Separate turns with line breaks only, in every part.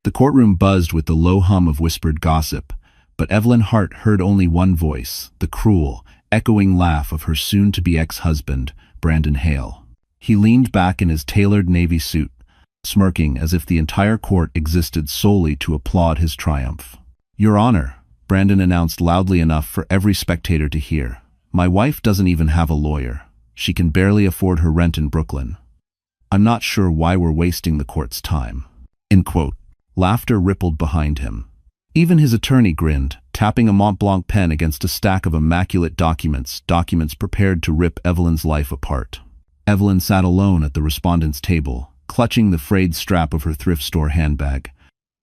The courtroom buzzed with the low hum of whispered gossip, but Evelyn Hart heard only one voice, the cruel, echoing laugh of her soon-to-be ex-husband, Brandon Hale. He leaned back in his tailored navy suit, smirking as if the entire court existed solely to applaud his triumph. "Your Honor," Brandon announced loudly enough for every spectator to hear, "my wife doesn't even have a lawyer. She can barely afford her rent in Brooklyn. I'm not sure why we're wasting the court's time." End quote. Laughter rippled behind him. Even his attorney grinned, tapping a Mont Blanc pen against a stack of immaculate documents prepared to rip Evelyn's life apart. Evelyn sat alone at the respondent's table, clutching the frayed strap of her thrift store handbag.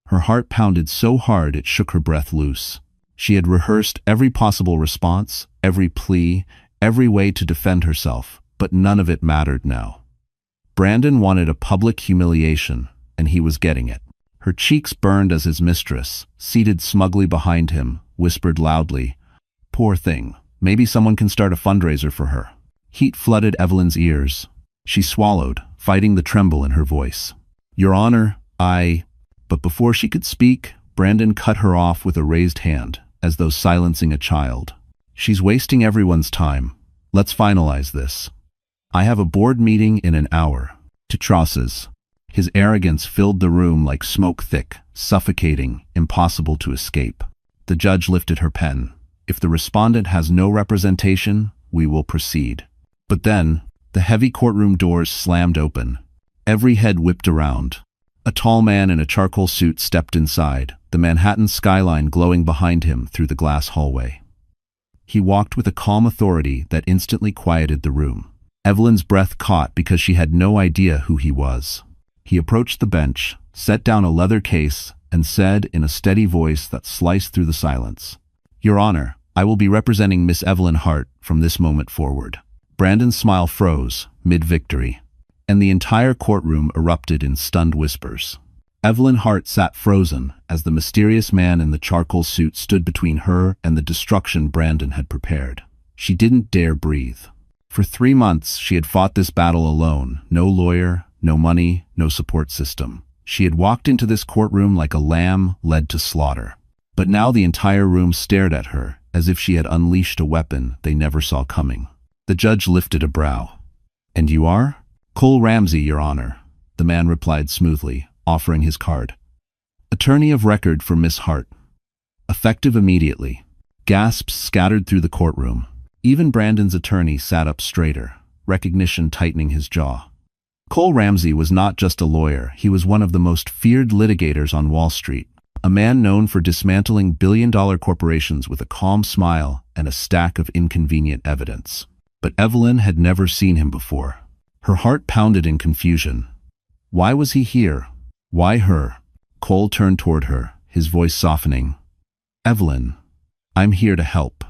Her heart pounded so hard it shook her breath loose. She had rehearsed every possible response, every plea, every way to defend herself, but none of it mattered now. Brandon wanted a public humiliation, and he was getting it. Her cheeks burned as his mistress, seated smugly behind him, whispered loudly, "Poor thing, maybe someone can start a fundraiser for her." Heat flooded Evelyn's ears. She swallowed, fighting the tremble in her voice. "Your Honor, But before she could speak, Brandon cut her off with a raised hand, as though silencing a child. "She's wasting everyone's time. Let's finalize this. I have a board meeting in an hour." To Trosses. His arrogance filled the room like smoke thick, suffocating, impossible to escape. The judge lifted her pen. "If the respondent has no representation, we will proceed." But then, the heavy courtroom doors slammed open. Every head whipped around. A tall man in a charcoal suit stepped inside, the Manhattan skyline glowing behind him through the glass hallway. He walked with a calm authority that instantly quieted the room. Evelyn's breath caught because she had no idea who he was. He approached the bench, set down a leather case, and said in a steady voice that sliced through the silence, "Your Honor, I will be representing Miss Evelyn Hart from this moment forward." Brandon's smile froze, mid-victory, and the entire courtroom erupted in stunned whispers. Evelyn Hart sat frozen as the mysterious man in the charcoal suit stood between her and the destruction Brandon had prepared. She didn't dare breathe. For 3 months, she had fought this battle alone, no lawyer, no money, no support system. She had walked into this courtroom like a lamb led to slaughter. But now the entire room stared at her, as if she had unleashed a weapon they never saw coming. The judge lifted a brow. "And you are?" "Cole Ramsey, Your Honor," the man replied smoothly, offering his card. "Attorney of record for Miss Hart. Effective immediately." Gasps scattered through the courtroom. Even Brandon's attorney sat up straighter, recognition tightening his jaw. Cole Ramsey was not just a lawyer, he was one of the most feared litigators on Wall Street, a man known for dismantling billion-dollar corporations with a calm smile and a stack of inconvenient evidence. But Evelyn had never seen him before. Her heart pounded in confusion. Why was he here? Why her? Cole turned toward her, his voice softening. "Evelyn, I'm here to help.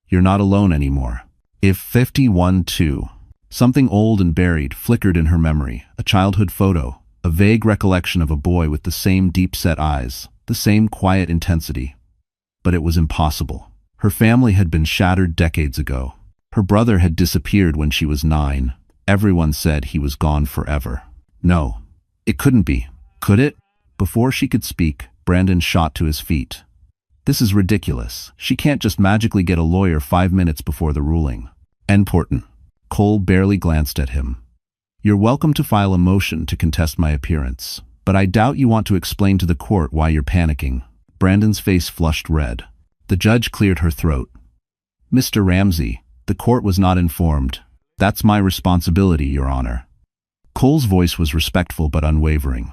You're not alone anymore." If 51-2. Something old and buried flickered in her memory, a childhood photo, a vague recollection of a boy with the same deep-set eyes, the same quiet intensity. But it was impossible. Her family had been shattered decades ago. Her brother had disappeared when she was 9. Everyone said he was gone forever. No, it couldn't be. Could it? Before she could speak, Brandon shot to his feet. "This is ridiculous. She can't just magically get a lawyer 5 minutes before the ruling." Important. Cole barely glanced at him. "You're welcome to file a motion to contest my appearance, but I doubt you want to explain to the court why you're panicking." Brandon's face flushed red. The judge cleared her throat. "Mr. Ramsey, the court was not informed. That's my responsibility, Your Honor." Cole's voice was respectful but unwavering.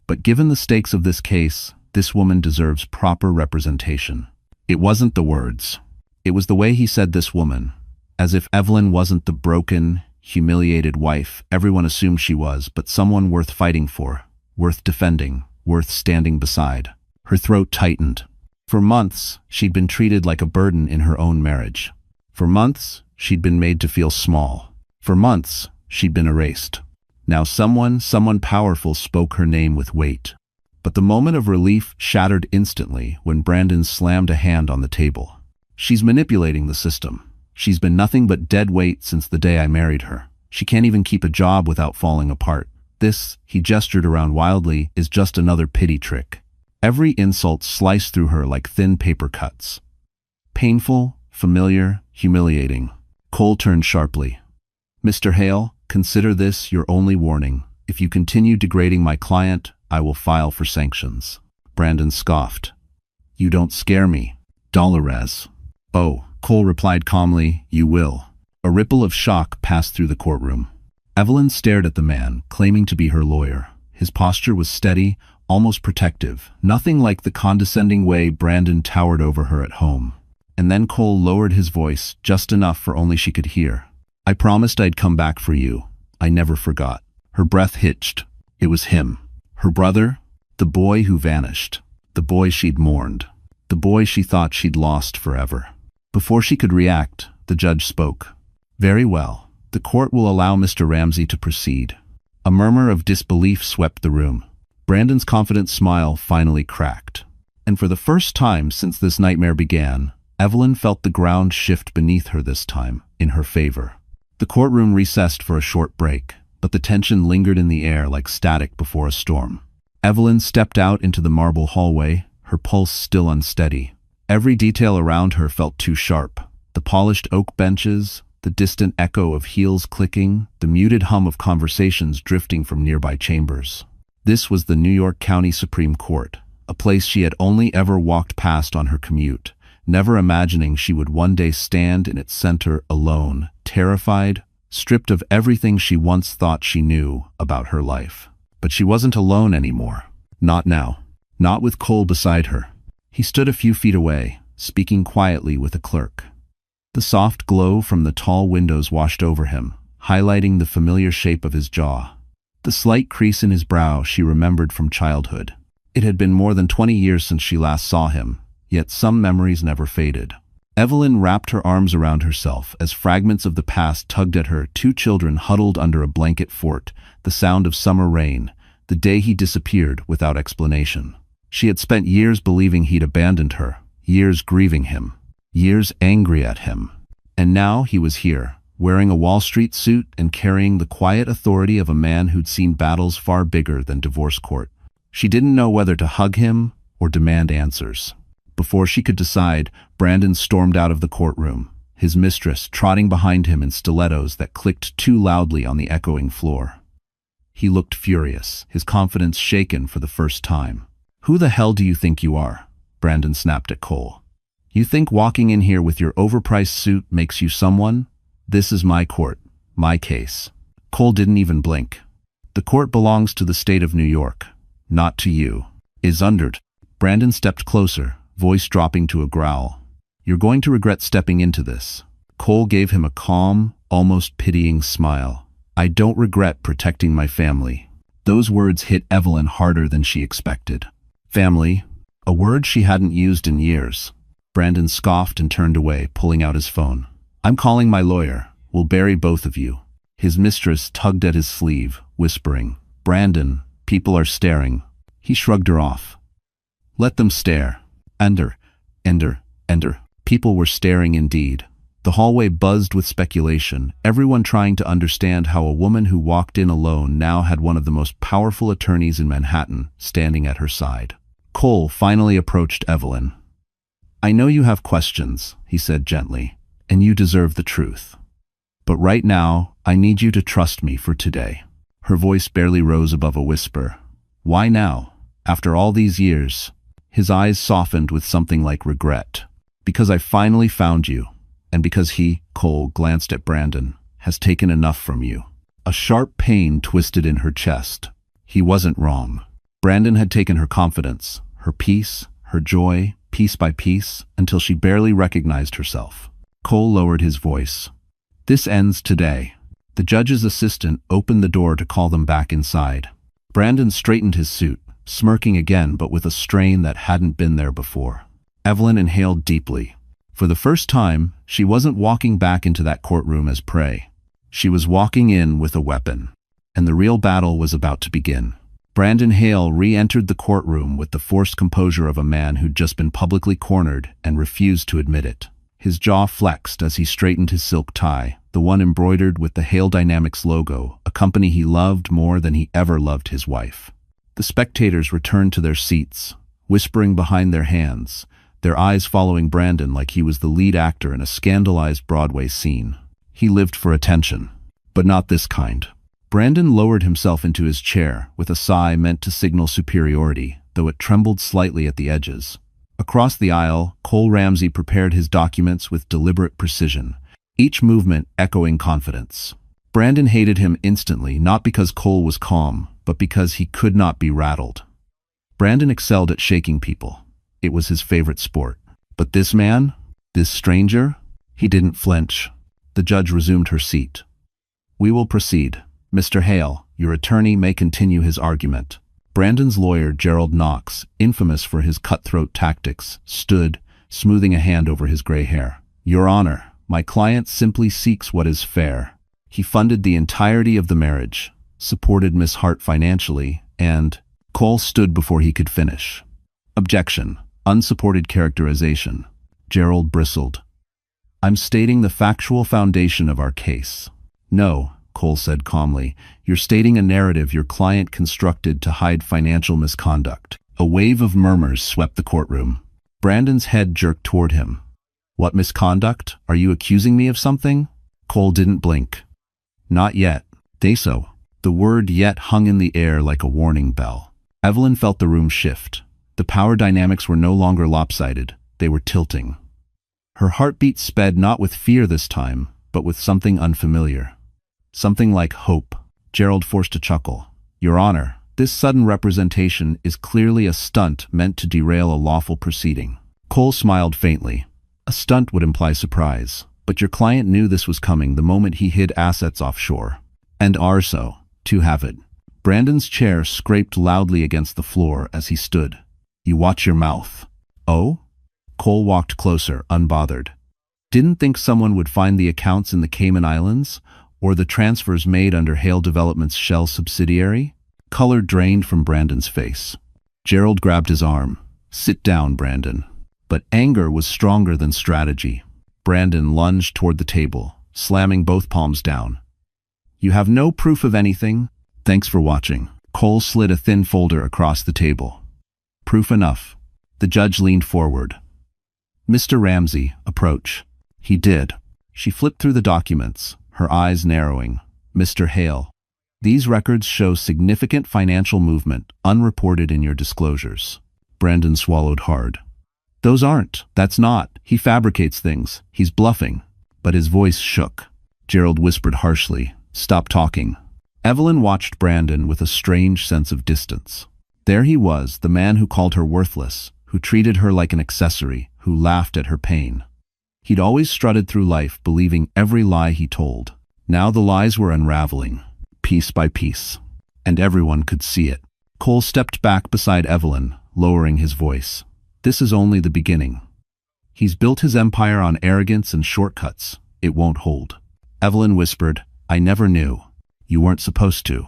"But given the stakes of this case, this woman deserves proper representation." It wasn't the words. It was the way he said "this woman," as if Evelyn wasn't the broken, humiliated wife everyone assumed she was, but someone worth fighting for, worth defending, worth standing beside. Her throat tightened. For months, she'd been treated like a burden in her own marriage. For months, she'd been made to feel small. For months, she'd been erased. Now someone powerful spoke her name with weight. But the moment of relief shattered instantly when Brandon slammed a hand on the table. "She's manipulating the system. She's been nothing but dead weight since the day I married her. She can't even keep a job without falling apart. This, he gestured around wildly, is just another pity trick. Every insult sliced through her like thin paper cuts. Painful, familiar, humiliating. Cole turned sharply. Mr. Hale, consider this your only warning. If you continue degrading my client, I will file for sanctions. Brandon scoffed. You don't scare me. Dolores. Oh, Cole replied calmly, you will. A ripple of shock passed through the courtroom. Evelyn stared at the man, claiming to be her lawyer. His posture was steady, almost protective, nothing like the condescending way Brandon towered over her at home. And then Cole lowered his voice, just enough for only she could hear. I promised I'd come back for you. I never forgot. Her breath hitched. It was him. Her brother? The boy who vanished. The boy she'd mourned. The boy she thought she'd lost forever. Before she could react, the judge spoke. Very well. The court will allow Mr. Ramsey to proceed. A murmur of disbelief swept the room. Brandon's confident smile finally cracked. And for the first time since this nightmare began, Evelyn felt the ground shift beneath her this time, in her favor. The courtroom recessed for a short break, but the tension lingered in the air like static before a storm. Evelyn stepped out into the marble hallway, her pulse still unsteady. Every detail around her felt too sharp. The polished oak benches, the distant echo of heels clicking, the muted hum of conversations drifting from nearby chambers. This was the New York County Supreme Court, a place she had only ever walked past on her commute, never imagining she would one day stand in its center alone, terrified, stripped of everything she once thought she knew about her life. But she wasn't alone anymore. Not now. Not with Cole beside her. He stood a few feet away, speaking quietly with a clerk. The soft glow from the tall windows washed over him, highlighting the familiar shape of his jaw. The slight crease in his brow she remembered from childhood. It had been more than 20 years since she last saw him, yet some memories never faded. Evelyn wrapped her arms around herself as fragments of the past tugged at her, two children huddled under a blanket fort, the sound of summer rain, the day he disappeared without explanation. She had spent years believing he'd abandoned her, years grieving him, years angry at him. And now he was here, wearing a Wall Street suit and carrying the quiet authority of a man who'd seen battles far bigger than divorce court. She didn't know whether to hug him or demand answers. Before she could decide, Brandon stormed out of the courtroom, his mistress trotting behind him in stilettos that clicked too loudly on the echoing floor. He looked furious, his confidence shaken for the first time. Who the hell do you think you are? Brandon snapped at Cole. You think walking in here with your overpriced suit makes you someone? This is my court, my case. Cole didn't even blink. The court belongs to the state of New York, not to you. Is undered. Brandon stepped closer, voice dropping to a growl. You're going to regret stepping into this. Cole gave him a calm, almost pitying smile. I don't regret protecting my family. Those words hit Evelyn harder than she expected. Family, a word she hadn't used in years. Brandon scoffed and turned away, pulling out his phone. I'm calling my lawyer. We'll bury both of you. His mistress tugged at his sleeve, whispering, Brandon, people are staring. He shrugged her off. Let them stare. Ender. People were staring indeed. The hallway buzzed with speculation, everyone trying to understand how a woman who walked in alone now had one of the most powerful attorneys in Manhattan standing at her side. Cole finally approached Evelyn. I know you have questions, he said gently, and you deserve the truth. But right now, I need you to trust me for today. Her voice barely rose above a whisper. Why now? After all these years? His eyes softened with something like regret. Because I finally found you, and because he, Cole, glanced at Brandon, has taken enough from you. A sharp pain twisted in her chest. He wasn't wrong. Brandon had taken her confidence, her peace, her joy, piece by piece, until she barely recognized herself. Cole lowered his voice. This ends today. The judge's assistant opened the door to call them back inside. Brandon straightened his suit, smirking again but with a strain that hadn't been there before. Evelyn inhaled deeply. For the first time, she wasn't walking back into that courtroom as prey. She was walking in with a weapon. And the real battle was about to begin. Brandon Hale re-entered the courtroom with the forced composure of a man who'd just been publicly cornered and refused to admit it. His jaw flexed as he straightened his silk tie, the the one embroidered with the Hale Dynamics logo, a company he loved more than he ever loved his wife. The spectators returned to their seats, whispering behind their hands, their eyes following Brandon like he was the lead actor in a scandalized Broadway scene. He lived for attention, but not this kind. Brandon lowered himself into his chair with a sigh meant to signal superiority, though it trembled slightly at the edges. Across the aisle, Cole Ramsey prepared his documents with deliberate precision, each movement echoing confidence. Brandon hated him instantly, not because Cole was calm, but because he could not be rattled. Brandon excelled at shaking people. It was his favorite sport. But this man, this stranger, he didn't flinch. The judge resumed her seat. "We will proceed. Mr. Hale, your attorney may continue his argument." Brandon's lawyer, Gerald Knox, infamous for his cutthroat tactics, stood, smoothing a hand over his gray hair. "Your Honor, my client simply seeks what is fair. He funded the entirety of the marriage, supported Miss Hart financially, and—" Cole stood before he could finish. "Objection. Unsupported characterization." Gerald bristled. "I'm stating the factual foundation of our case." "No," Cole said calmly, "you're stating a narrative your client constructed to hide financial misconduct." A wave of murmurs swept the courtroom. Brandon's head jerked toward him. "What misconduct? Are you accusing me of something?" Cole didn't blink. "Not yet. Say so." The word "yet" hung in the air like a warning bell. Evelyn felt the room shift. The power dynamics were no longer lopsided. They were tilting. Her heartbeat sped not with fear this time, but with something unfamiliar. Something like hope. Gerald forced a chuckle. "Your Honor, this sudden representation is clearly a stunt meant to derail a lawful proceeding." Cole smiled faintly. "A stunt would imply surprise, but your client knew this was coming the moment he hid assets offshore. And are so, to have it." Brandon's chair scraped loudly against the floor as he stood. "You watch your mouth." "Oh?" Cole walked closer, unbothered. "Didn't think someone would find the accounts in the Cayman Islands? Or the transfers made under Hale Development's shell subsidiary?" Color drained from Brandon's face. Gerald grabbed his arm. "Sit down, Brandon." But anger was stronger than strategy. Brandon lunged toward the table, slamming both palms down. "You have no proof of anything? Thanks for watching." Cole slid a thin folder across the table. "Proof enough." The judge leaned forward. "Mr. Ramsey, approach." He did. She flipped through the documents, her eyes narrowing. "Mr. Hale, these records show significant financial movement unreported in your disclosures." Brandon swallowed hard. "Those aren't. That's not. He fabricates things. He's bluffing." But his voice shook. Gerald whispered harshly, "Stop talking." Evelyn watched Brandon with a strange sense of distance. There he was, the man who called her worthless, who treated her like an accessory, who laughed at her pain. He'd always strutted through life believing every lie he told. Now the lies were unraveling, piece by piece, and everyone could see it. Cole stepped back beside Evelyn, lowering his voice. "This is only the beginning. He's built his empire on arrogance and shortcuts. It won't hold." Evelyn whispered, "I never knew. You weren't supposed to."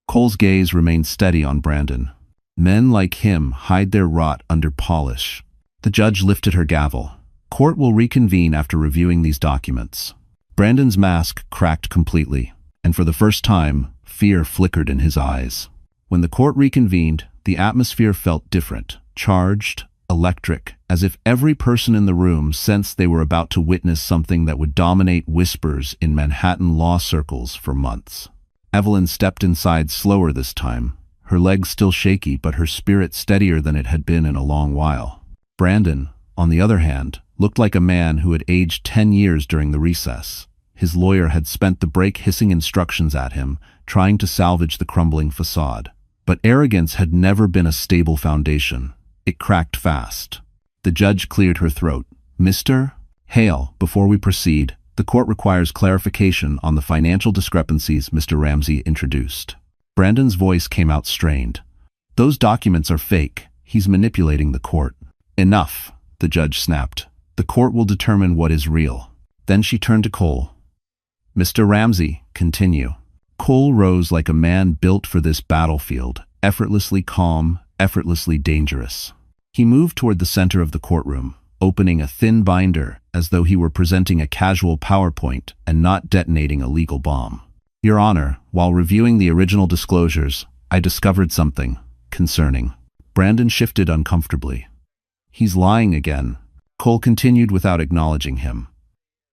Cole's gaze remained steady on Brandon. Men like him hide their rot under polish. The judge lifted her gavel. "Court will reconvene after reviewing these documents." Brandon's mask cracked completely, and for the first time, fear flickered in his eyes. When the court reconvened, the atmosphere felt different, charged, electric, as if every person in the room sensed they were about to witness something that would dominate whispers in Manhattan law circles for months. Evelyn stepped inside slower this time, her legs still shaky but her spirit steadier than it had been in a long while. Brandon, on the other hand, looked like a man who had aged 10 years during the recess. His lawyer had spent the break hissing instructions at him, trying to salvage the crumbling facade. But arrogance had never been a stable foundation. It cracked fast. The judge cleared her throat. "Mr. Hale, before we proceed, the court requires clarification on the financial discrepancies Mr. Ramsey introduced." Brandon's voice came out strained. "Those documents are fake. He's manipulating the court." "Enough," the judge snapped. "The court will determine what is real." Then she turned to Cole. "Mr. Ramsey, continue." Cole rose like a man built for this battlefield, effortlessly calm, effortlessly dangerous. He moved toward the center of the courtroom, opening a thin binder as though he were presenting a casual PowerPoint and not detonating a legal bomb. Your Honor, while reviewing the original disclosures, I discovered something concerning. Brandon shifted uncomfortably. He's lying again. Cole continued without acknowledging him.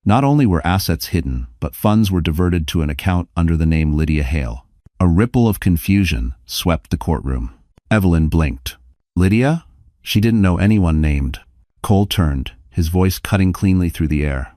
Not only were assets hidden, but funds were diverted to an account under the name Lydia Hale. A ripple of confusion swept the courtroom. Evelyn blinked. Lydia? She didn't know anyone named. Cole turned, his voice cutting cleanly through the air.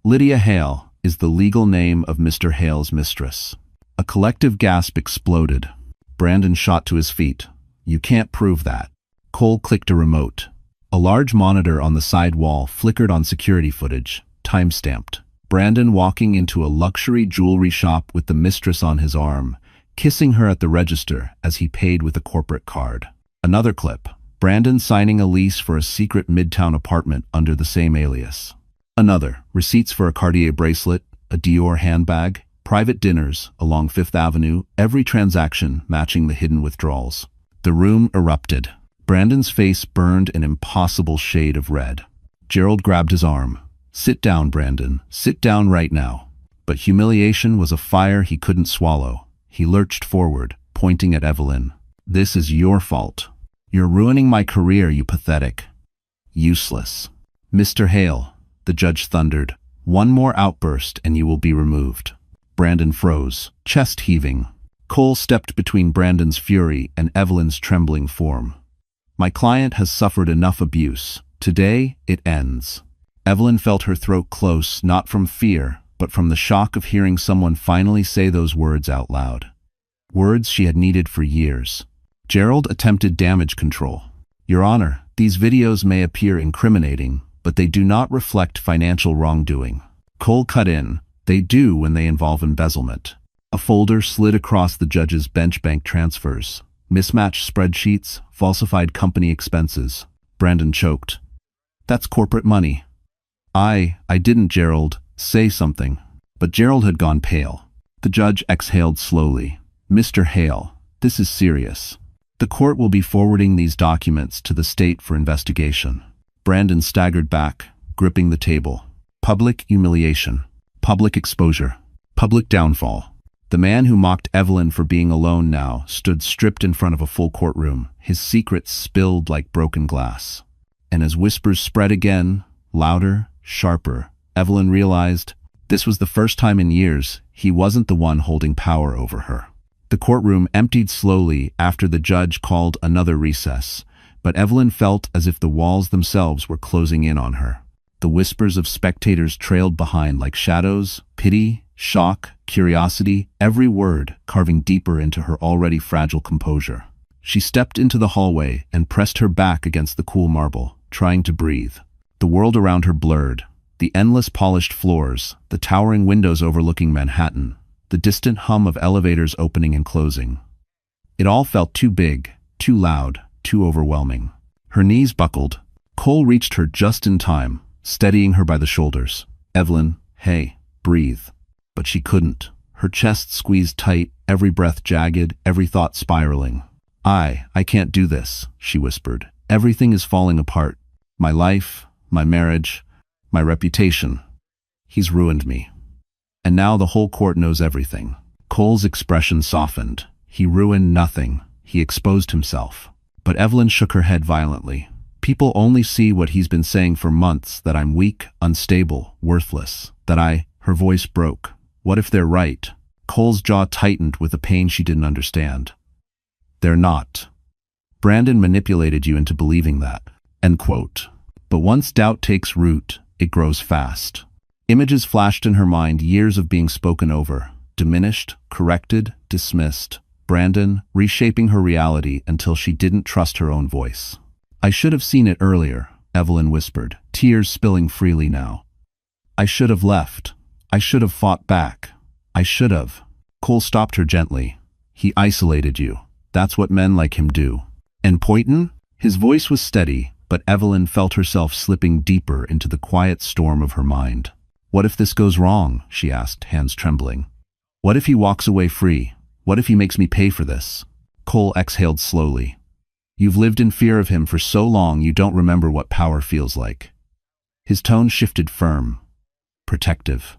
Lydia Hale is the legal name of Mr. Hale's mistress. A collective gasp exploded. Brandon shot to his feet. You can't prove that. Cole clicked a remote. A large monitor on the side wall flickered on security footage, time-stamped. Brandon walking into a luxury jewelry shop with the mistress on his arm, kissing her at the register as he paid with a corporate card. Another clip. Brandon signing a lease for a secret midtown apartment under the same alias. Another. Receipts for a Cartier bracelet, a Dior handbag, private dinners along Fifth Avenue, every transaction matching the hidden withdrawals. The room erupted. Brandon's face burned an impossible shade of red. Gerald grabbed his arm. Sit down, Brandon. Sit down right now. But humiliation was a fire he couldn't swallow. He lurched forward, pointing at Evelyn. This is your fault. You're ruining my career, you pathetic. Useless. Mr. Hale, the judge thundered. One more outburst and you will be removed. Brandon froze, chest heaving. Cole stepped between Brandon's fury and Evelyn's trembling form. My client has suffered enough abuse. Today, it ends. Evelyn felt her throat close, not from fear, but from the shock of hearing someone finally say those words out loud. Words she had needed for years. Gerald attempted damage control. Your Honor, these videos may appear incriminating, but they do not reflect financial wrongdoing. Cole cut in. They do when they involve embezzlement. A folder slid across the judge's bench. Bank transfers, mismatched spreadsheets, falsified company expenses. Brandon choked. That's corporate money. I didn't, Gerald. Say something. But Gerald had gone pale. The judge exhaled slowly. Mr. Hale, this is serious. The court will be forwarding these documents to the state for investigation. Brandon staggered back, gripping the table. Public humiliation. Public exposure. Public downfall. The man who mocked Evelyn for being alone now stood stripped in front of a full courtroom, his secrets spilled like broken glass. And as whispers spread again, louder, sharper, Evelyn realized this was the first time in years he wasn't the one holding power over her. The courtroom emptied slowly after the judge called another recess, but Evelyn felt as if the walls themselves were closing in on her. The whispers of spectators trailed behind like shadows, pity, shock, curiosity, every word carving deeper into her already fragile composure. She stepped into the hallway and pressed her back against the cool marble, trying to breathe. The world around her blurred. The endless polished floors, the towering windows overlooking Manhattan, the distant hum of elevators opening and closing. It all felt too big, too loud, too overwhelming. Her knees buckled. Cole reached her just in time, steadying her by the shoulders. Evelyn, hey, breathe. But she couldn't. Her chest squeezed tight, every breath jagged, every thought spiraling. I can't do this, she whispered. Everything is falling apart. My life, my marriage, my reputation. He's ruined me. And now the whole court knows everything. Cole's expression softened. He ruined nothing. He exposed himself. But Evelyn shook her head violently. People only see what he's been saying for months, that I'm weak, unstable, worthless, her voice broke. What if they're right? Cole's jaw tightened with a pain she didn't understand. They're not. Brandon manipulated you into believing that. End quote. But once doubt takes root, it grows fast. Images flashed in her mind, years of being spoken over, diminished, corrected, dismissed. Brandon reshaping her reality until she didn't trust her own voice. I should have seen it earlier, Evelyn whispered, tears spilling freely now. I should have left. I should have fought back. I should have. Cole stopped her gently. He isolated you. That's what men like him do. And Poynton? His voice was steady, but Evelyn felt herself slipping deeper into the quiet storm of her mind. What if this goes wrong? She asked, hands trembling. What if he walks away free? What if he makes me pay for this? Cole exhaled slowly. You've lived in fear of him for so long you don't remember what power feels like. His tone shifted firm, protective.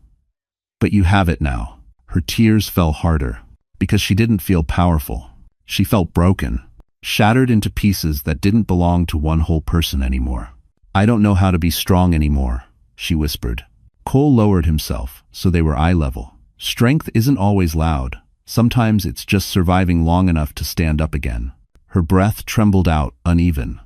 But you have it now. Her tears fell harder, because she didn't feel powerful. She felt broken, shattered into pieces that didn't belong to one whole person anymore. I don't know how to be strong anymore, she whispered. Cole lowered himself, so they were eye level. Strength isn't always loud. Sometimes it's just surviving long enough to stand up again. Her breath trembled out, uneven.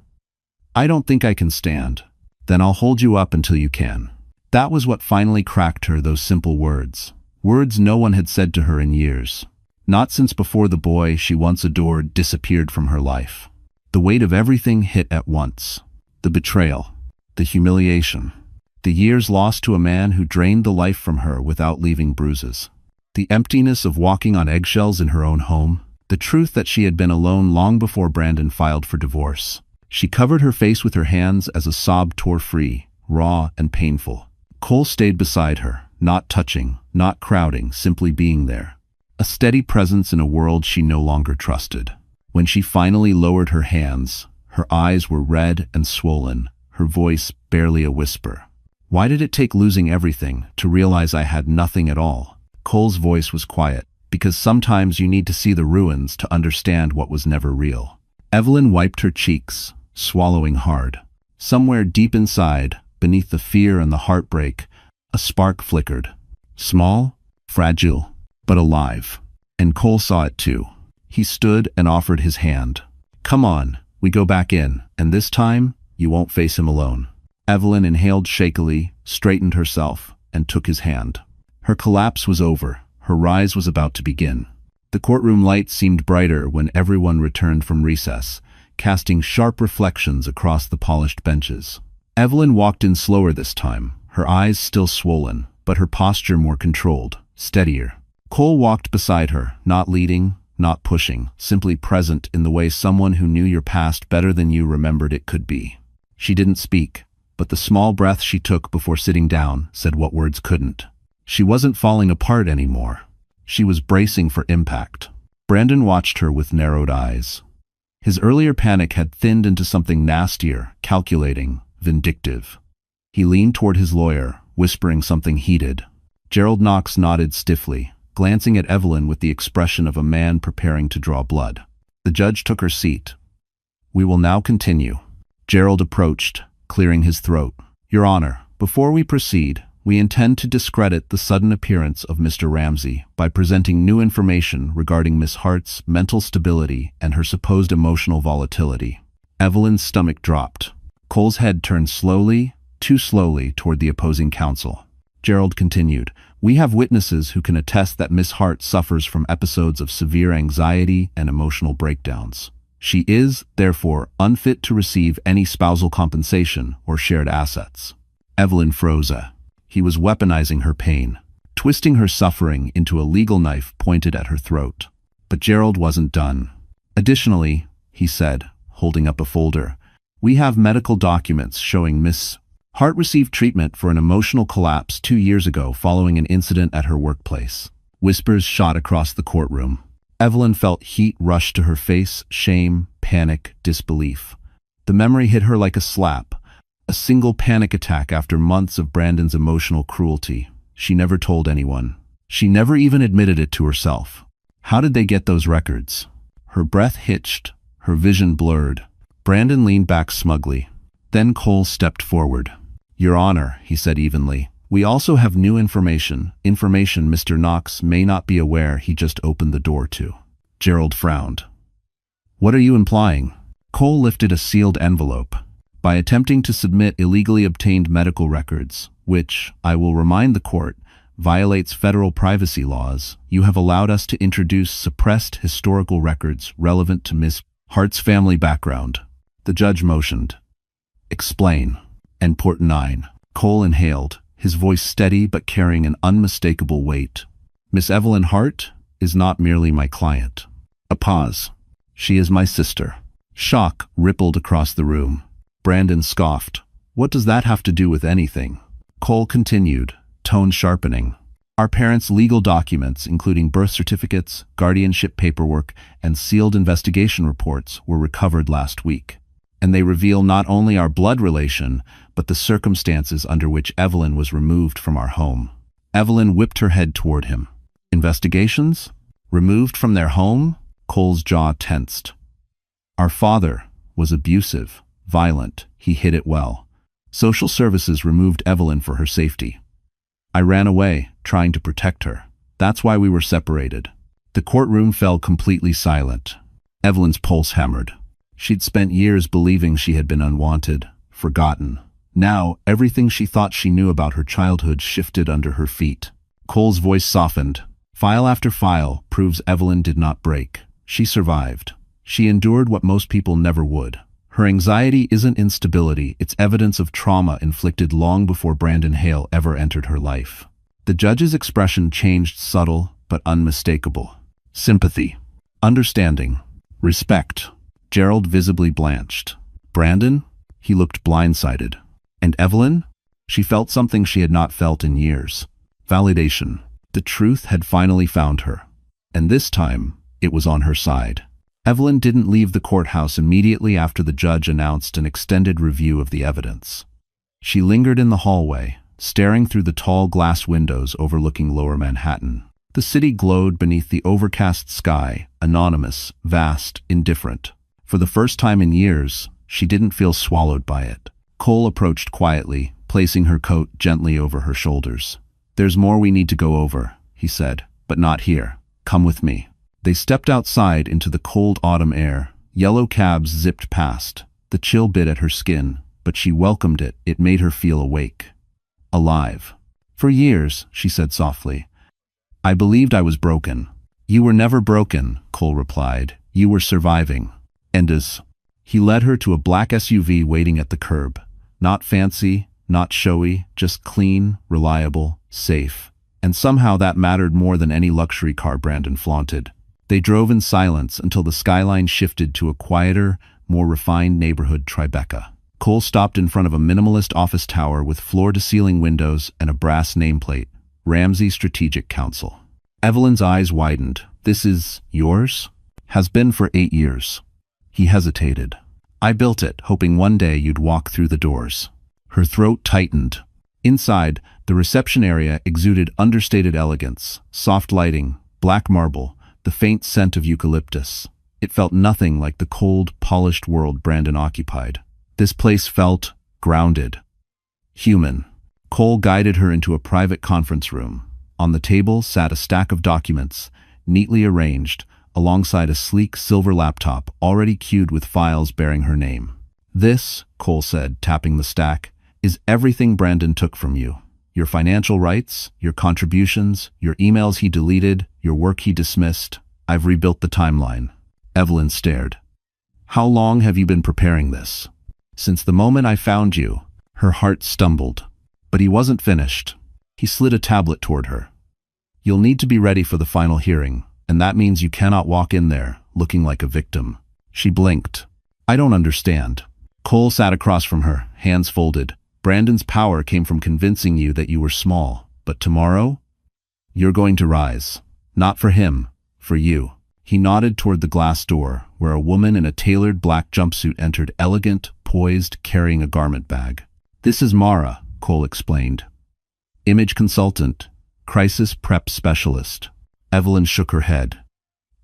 I don't think I can stand. Then I'll hold you up until you can. That was what finally cracked her, those simple words. Words no one had said to her in years. Not since before the boy she once adored disappeared from her life. The weight of everything hit at once. The betrayal. The humiliation. The years lost to a man who drained the life from her without leaving bruises. The emptiness of walking on eggshells in her own home. The truth that she had been alone long before Brandon filed for divorce. She covered her face with her hands as a sob tore free, raw and painful. Cole stayed beside her, not touching, not crowding, simply being there. A steady presence in a world she no longer trusted. When she finally lowered her hands, her eyes were red and swollen, her voice barely a whisper. Why did it take losing everything to realize I had nothing at all? Cole's voice was quiet, because sometimes you need to see the ruins to understand what was never real. Evelyn wiped her cheeks, swallowing hard. Somewhere deep inside, beneath the fear and the heartbreak, a spark flickered. Small, fragile, but alive. And Cole saw it too. He stood and offered his hand. Come on, we go back in, and this time, you won't face him alone. Evelyn inhaled shakily, straightened herself, and took his hand. Her collapse was over. Her rise was about to begin. The courtroom lights seemed brighter when everyone returned from recess, casting sharp reflections across the polished benches. Evelyn walked in slower this time, her eyes still swollen, but her posture more controlled, steadier. Cole walked beside her, not leading, not pushing, simply present in the way someone who knew your past better than you remembered it could be. She didn't speak, but the small breath she took before sitting down said what words couldn't. She wasn't falling apart anymore. She was bracing for impact. Brandon watched her with narrowed eyes. His earlier panic had thinned into something nastier, calculating, vindictive. He leaned toward his lawyer, whispering something heated. Gerald Knox nodded stiffly, glancing at Evelyn with the expression of a man preparing to draw blood. The judge took her seat. We will now continue. Gerald approached, clearing his throat. Your Honor, before we proceed, we intend to discredit the sudden appearance of Mr. Ramsey by presenting new information regarding Miss Hart's mental stability and her supposed emotional volatility. Evelyn's stomach dropped. Cole's head turned slowly, too slowly, toward the opposing counsel. Gerald continued, we have witnesses who can attest that Miss Hart suffers from episodes of severe anxiety and emotional breakdowns. She is, therefore, unfit to receive any spousal compensation or shared assets. Evelyn froze. He was weaponizing her pain, twisting her suffering into a legal knife pointed at her throat. But Gerald wasn't done. Additionally, he said, holding up a folder, we have medical documents showing Miss Hart received treatment for an emotional collapse 2 years ago following an incident at her workplace. Whispers shot across the courtroom. Evelyn felt heat rush to her face, shame, panic, disbelief. The memory hit her like a slap. A single panic attack after months of Brandon's emotional cruelty. She never told anyone. She never even admitted it to herself. How did they get those records? Her breath hitched, her vision blurred. Brandon leaned back smugly. Then Cole stepped forward. Your Honor, he said evenly, we also have new information Mr. Knox may not be aware he just opened the door to. Gerald frowned. What are you implying? Cole lifted a sealed envelope. By attempting to submit illegally obtained medical records, which, I will remind the court, violates federal privacy laws, you have allowed us to introduce suppressed historical records relevant to Miss Hart's family background. The judge motioned. Explain. And Port 9. Cole inhaled, his voice steady but carrying an unmistakable weight. Miss Evelyn Hart is not merely my client. A pause. She is my sister. Shock rippled across the room. Brandon scoffed. What does that have to do with anything? Cole continued, tone sharpening. Our parents' legal documents, including birth certificates, guardianship paperwork, and sealed investigation reports, were recovered last week. and they reveal not only our blood relation, but the circumstances under which Evelyn was removed from our home. Evelyn whipped her head toward him. Investigations? Removed from their home? Cole's jaw tensed. Our father was abusive, violent. He hid it well. Social services removed Evelyn for her safety. I ran away, trying to protect her. That's why we were separated. The courtroom fell completely silent. Evelyn's pulse hammered. She'd spent years believing she had been unwanted, forgotten. Now, everything she thought she knew about her childhood shifted under her feet. Cole's voice softened. File after file proves Evelyn did not break. She survived. She endured what most people never would. Her anxiety isn't instability, it's evidence of trauma inflicted long before Brandon Hale ever entered her life. The judge's expression changed, subtle but unmistakable. Sympathy. Understanding. Respect. Gerald visibly blanched. Brandon? He looked blindsided. And Evelyn? She felt something she had not felt in years. Validation. The truth had finally found her. And this time, it was on her side. Evelyn didn't leave the courthouse immediately after the judge announced an extended review of the evidence. She lingered in the hallway, staring through the tall glass windows overlooking Lower Manhattan. The city glowed beneath the overcast sky, anonymous, vast, indifferent. For the first time in years, she didn't feel swallowed by it. Cole approached quietly, placing her coat gently over her shoulders. There's more we need to go over, he said, but not here. Come with me. They stepped outside into the cold autumn air. Yellow cabs zipped past. The chill bit at her skin, but she welcomed it. It made her feel awake. Alive. For years, she said softly, I believed I was broken. You were never broken, Cole replied. You were surviving. And as he led her to a black SUV waiting at the curb. Not fancy, not showy, just clean, reliable, safe. And somehow that mattered more than any luxury car Brandon flaunted. They drove in silence until the skyline shifted to a quieter, more refined neighborhood Tribeca. Cole stopped in front of a minimalist office tower with floor-to-ceiling windows and a brass nameplate, Ramsey Strategic Council. Evelyn's eyes widened. This is yours? Has been for 8 years. He hesitated. I built it, hoping one day you'd walk through the doors. Her throat tightened. Inside, the reception area exuded understated elegance, soft lighting, black marble, the faint scent of eucalyptus. It felt nothing like the cold, polished world Brandon occupied. This place felt grounded, human. Cole guided her into a private conference room. On the table sat a stack of documents, neatly arranged, alongside a sleek silver laptop already queued with files bearing her name. This, Cole said, tapping the stack, is everything Brandon took from you. Your financial rights, your contributions, your emails he deleted, your work he dismissed. I've rebuilt the timeline. Evelyn stared. How long have you been preparing this? Since the moment I found you. Her heart stumbled. But he wasn't finished. He slid a tablet toward her. You'll need to be ready for the final hearing, and that means you cannot walk in there looking like a victim. She blinked. I don't understand. Cole sat across from her, hands folded. Brandon's power came from convincing you that you were small, but tomorrow? You're going to rise. Not for him, for you. He nodded toward the glass door, where a woman in a tailored black jumpsuit entered, elegant, poised, carrying a garment bag. This is Mara, Cole explained. Image consultant, crisis prep specialist. Evelyn shook her head.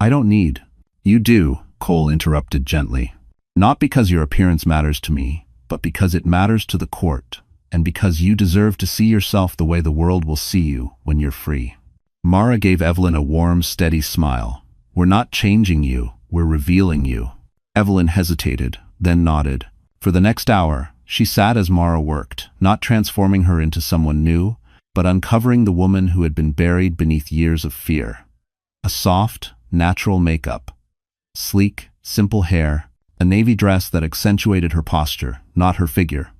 I don't need. You do, Cole interrupted gently. Not because your appearance matters to me, but because it matters to the court, and because you deserve to see yourself the way the world will see you when you're free. Mara gave Evelyn a warm, steady smile. We're not changing you, we're revealing you. Evelyn hesitated, then nodded. For the next hour, she sat as Mara worked, not transforming her into someone new, but uncovering the woman who had been buried beneath years of fear. A soft, natural makeup. Sleek, simple hair. A navy dress that accentuated her posture, not her figure.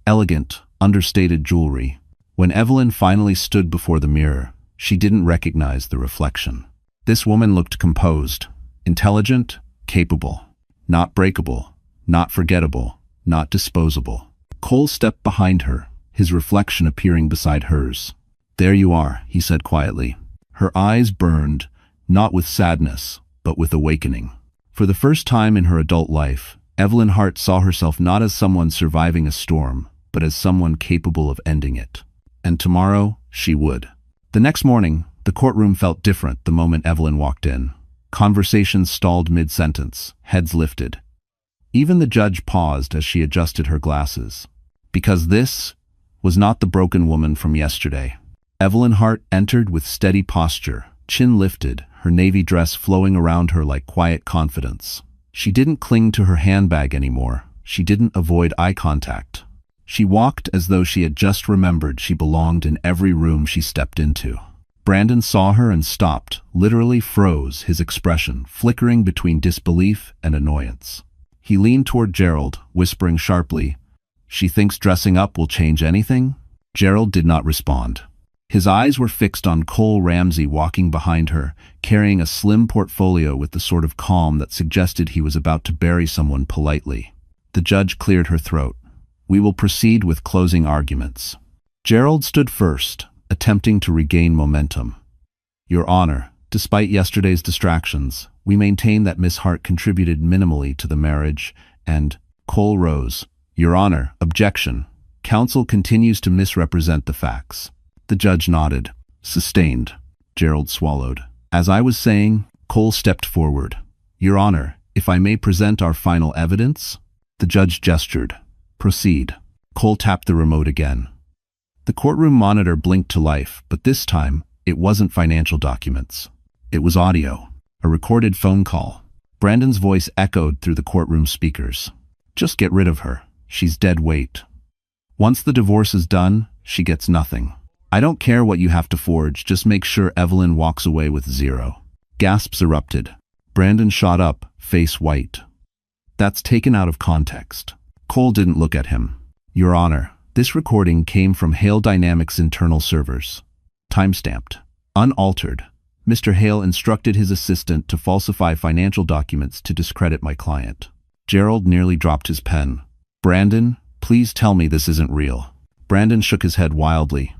Elegant, understated jewelry. When Evelyn finally stood before the mirror, she didn't recognize the reflection. This woman looked composed, intelligent, capable. Not breakable, not forgettable, not disposable. Cole stepped behind her, his reflection appearing beside hers. There you are, he said quietly. Her eyes burned, not with sadness, but with awakening. For the first time in her adult life, Evelyn Hart saw herself not as someone surviving a storm, but as someone capable of ending it. And tomorrow, she would. The next morning, the courtroom felt different the moment Evelyn walked in. Conversations stalled mid-sentence, heads lifted. Even the judge paused as she adjusted her glasses. Because this was not the broken woman from yesterday. Evelyn Hart entered with steady posture, chin lifted, her navy dress flowing around her like quiet confidence. She didn't cling to her handbag anymore. She didn't avoid eye contact. She walked as though she had just remembered she belonged in every room she stepped into. Brandon saw her and stopped, literally froze, his expression flickering between disbelief and annoyance. He leaned toward Gerald, whispering sharply, "She thinks dressing up will change anything?" Gerald did not respond. His eyes were fixed on Cole Ramsey walking behind her, carrying a slim portfolio with the sort of calm that suggested he was about to bury someone politely. The judge cleared her throat. "We will proceed with closing arguments." Gerald stood first, attempting to regain momentum. "Your Honor, despite yesterday's distractions, we maintain that Miss Hart contributed minimally to the marriage, and—" Cole rose. "Your Honor, objection. Counsel continues to misrepresent the facts." The judge nodded. "Sustained." Gerald swallowed. "As I was saying," Cole stepped forward. "Your Honor, if I may present our final evidence?" The judge gestured. "Proceed." Cole tapped the remote again. The courtroom monitor blinked to life, but this time, it wasn't financial documents. It was audio. A recorded phone call. Brandon's voice echoed through the courtroom speakers. "Just get rid of her. She's dead weight. Once the divorce is done, she gets nothing. I don't care what you have to forge, just make sure Evelyn walks away with zero." Gasps erupted. Brandon shot up, face white. "That's taken out of context." Cole didn't look at him. "Your Honor, this recording came from Hale Dynamics' internal servers. Timestamped. Unaltered. Mr. Hale instructed his assistant to falsify financial documents to discredit my client." Gerald nearly dropped his pen. "Brandon, please tell me this isn't real." Brandon shook his head wildly.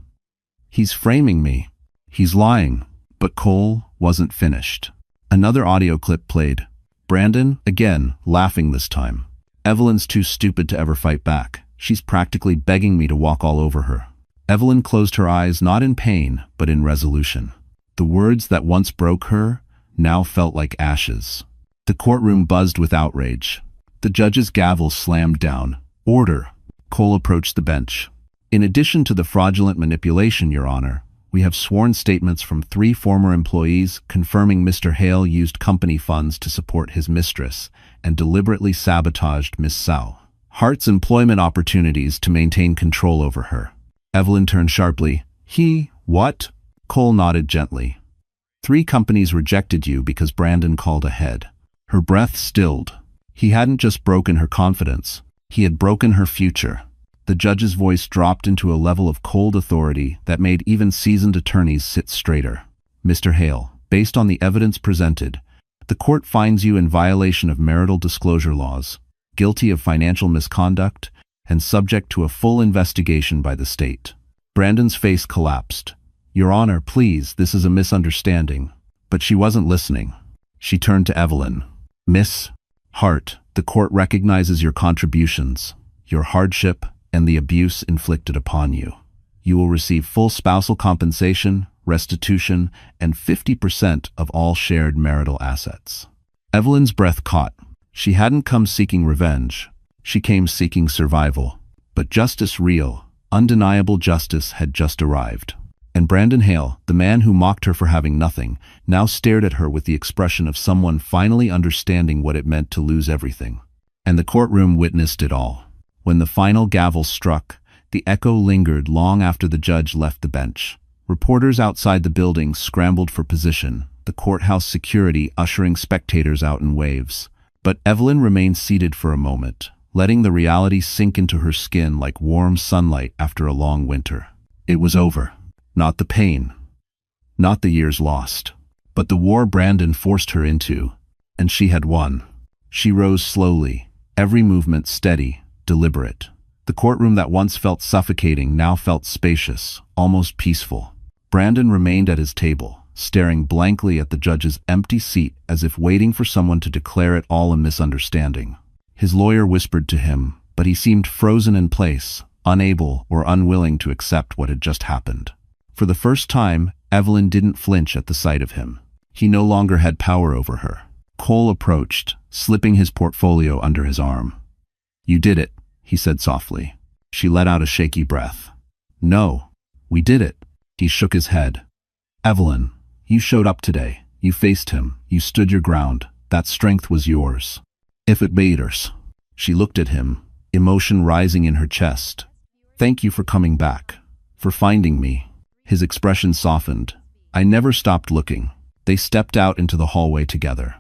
"He's framing me. He's lying." But Cole wasn't finished. Another audio clip played. Brandon, again, laughing this time. "Evelyn's too stupid to ever fight back. She's practically begging me to walk all over her." Evelyn closed her eyes not in pain, but in resolution. The words that once broke her now felt like ashes. The courtroom buzzed with outrage. The judge's gavel slammed down. "Order." Cole approached the bench. "In addition to the fraudulent manipulation, Your Honor, we have sworn statements from 3 former employees confirming Mr. Hale used company funds to support his mistress and deliberately sabotaged Miss Hart's employment opportunities to maintain control over her." Evelyn turned sharply. What?" Cole nodded gently. 3 companies rejected you because Brandon called ahead." Her breath stilled. He hadn't just broken her confidence. He had broken her future. The judge's voice dropped into a level of cold authority that made even seasoned attorneys sit straighter. "Mr. Hale, based on the evidence presented, the court finds you in violation of marital disclosure laws, guilty of financial misconduct, and subject to a full investigation by the state." Brandon's face collapsed. "Your Honor, please, this is a misunderstanding." But she wasn't listening. She turned to Evelyn. "Miss Hart, the court recognizes your contributions, your hardship, and the abuse inflicted upon you. You will receive full spousal compensation, restitution, and 50% of all shared marital assets." Evelyn's breath caught. She hadn't come seeking revenge. She came seeking survival. But justice, real, undeniable justice, had just arrived. And Brandon Hale, the man who mocked her for having nothing, now stared at her with the expression of someone finally understanding what it meant to lose everything. And the courtroom witnessed it all. When the final gavel struck, the echo lingered long after the judge left the bench. Reporters outside the building scrambled for position, the courthouse security ushering spectators out in waves. But Evelyn remained seated for a moment, letting the reality sink into her skin like warm sunlight after a long winter. It was over. Not the pain, not the years lost, but the war Brandon forced her into, and she had won. She rose slowly, every movement steady, deliberate. The courtroom that once felt suffocating now felt spacious, almost peaceful. Brandon remained at his table, staring blankly at the judge's empty seat as if waiting for someone to declare it all a misunderstanding. His lawyer whispered to him, but he seemed frozen in place, unable or unwilling to accept what had just happened. For the first time, Evelyn didn't flinch at the sight of him. He no longer had power over her. Cole approached, slipping his portfolio under his arm. "You did it," he said softly. She let out a shaky breath. "No, we did it." He shook his head. "Evelyn, you showed up today. You faced him. You stood your ground. That strength was yours. If it matters." She looked at him, emotion rising in her chest. "Thank you for coming back. For finding me." His expression softened. "I never stopped looking." They stepped out into the hallway together.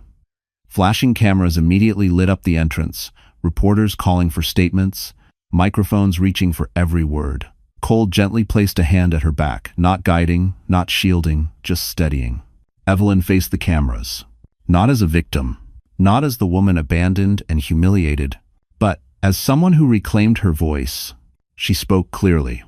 Flashing cameras immediately lit up the entrance, reporters calling for statements, microphones reaching for every word. Cole gently placed a hand at her back, not guiding, not shielding, just steadying. Evelyn faced the cameras. Not as a victim, not as the woman abandoned and humiliated, but as someone who reclaimed her voice. She spoke clearly.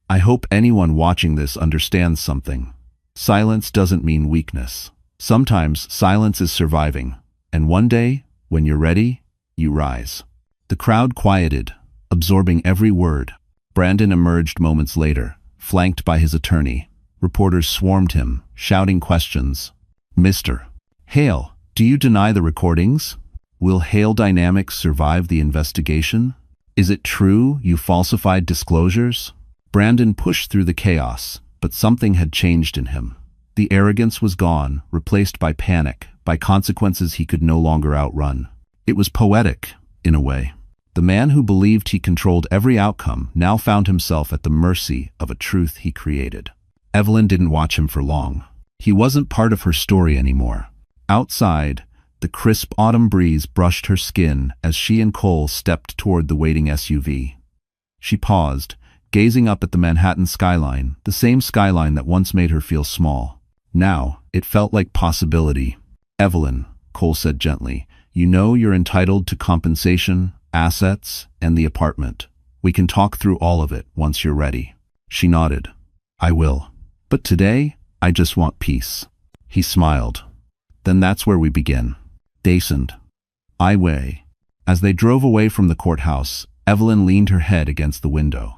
"I hope anyone watching this understands something. Silence doesn't mean weakness. Sometimes silence is surviving, and one day, when you're ready, you rise." The crowd quieted, absorbing every word. Brandon emerged moments later, flanked by his attorney. Reporters swarmed him, shouting questions. "Mr. Hale, do you deny the recordings? Will Hale Dynamics survive the investigation? Is it true you falsified disclosures?" Brandon pushed through the chaos, but something had changed in him. The arrogance was gone, replaced by panic, by consequences he could no longer outrun. It was poetic, in a way. The man who believed he controlled every outcome now found himself at the mercy of a truth he created. Evelyn didn't watch him for long. He wasn't part of her story anymore. Outside, the crisp autumn breeze brushed her skin as she and Cole stepped toward the waiting SUV. She paused, gazing up at the Manhattan skyline, the same skyline that once made her feel small. Now, it felt like possibility. "Evelyn," Cole said gently, "you know you're entitled to compensation, assets, and the apartment. We can talk through all of it once you're ready." She nodded. "I will. But today, I just want peace." He smiled. "Then that's where we begin." Descend. I weigh. As they drove away from the courthouse, Evelyn leaned her head against the window.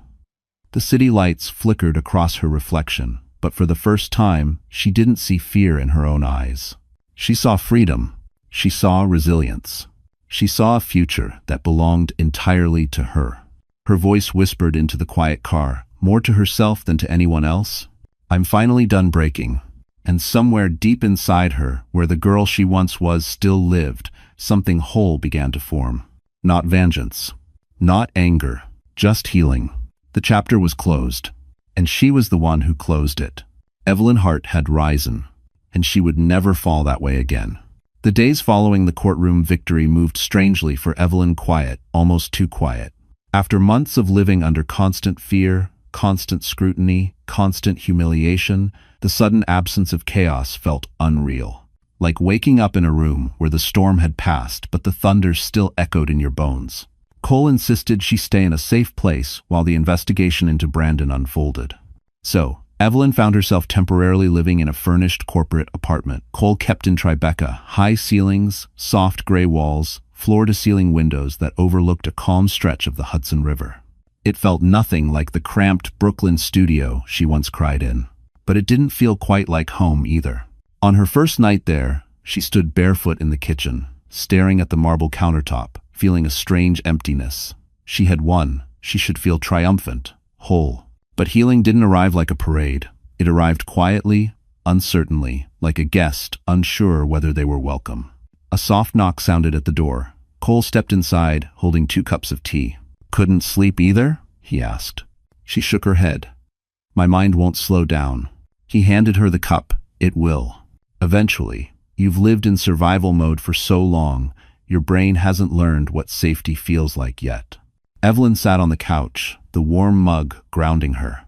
The city lights flickered across her reflection, but for the first time, she didn't see fear in her own eyes. She saw freedom. She saw resilience. She saw a future that belonged entirely to her. Her voice whispered into the quiet car, more to herself than to anyone else. "I'm finally done breaking." And somewhere deep inside her, where the girl she once was still lived, something whole began to form. Not vengeance. Not anger. Just healing. The chapter was closed, and she was the one who closed it. Evelyn Hart had risen, and she would never fall that way again. The days following the courtroom victory moved strangely for Evelyn, quiet, almost too quiet. After months of living under constant fear, constant scrutiny, constant humiliation, the sudden absence of chaos felt unreal. Like waking up in a room where the storm had passed, but the thunder still echoed in your bones. Cole insisted she stay in a safe place while the investigation into Brandon unfolded. So, Evelyn found herself temporarily living in a furnished corporate apartment. Cole kept in Tribeca, high ceilings, soft gray walls, floor-to-ceiling windows that overlooked a calm stretch of the Hudson River. It felt nothing like the cramped Brooklyn studio she once cried in. But it didn't feel quite like home either. On her first night there, she stood barefoot in the kitchen, staring at the marble countertop, feeling a strange emptiness. She had won. She should feel triumphant, whole. But healing didn't arrive like a parade. It arrived quietly, uncertainly, like a guest, unsure whether they were welcome. A soft knock sounded at the door. Cole stepped inside, holding 2 cups of tea. "Couldn't sleep either?" he asked. She shook her head. "My mind won't slow down." He handed her the cup. "It will. Eventually. You've lived in survival mode for so long, your brain hasn't learned what safety feels like yet." Evelyn sat on the couch, the warm mug grounding her.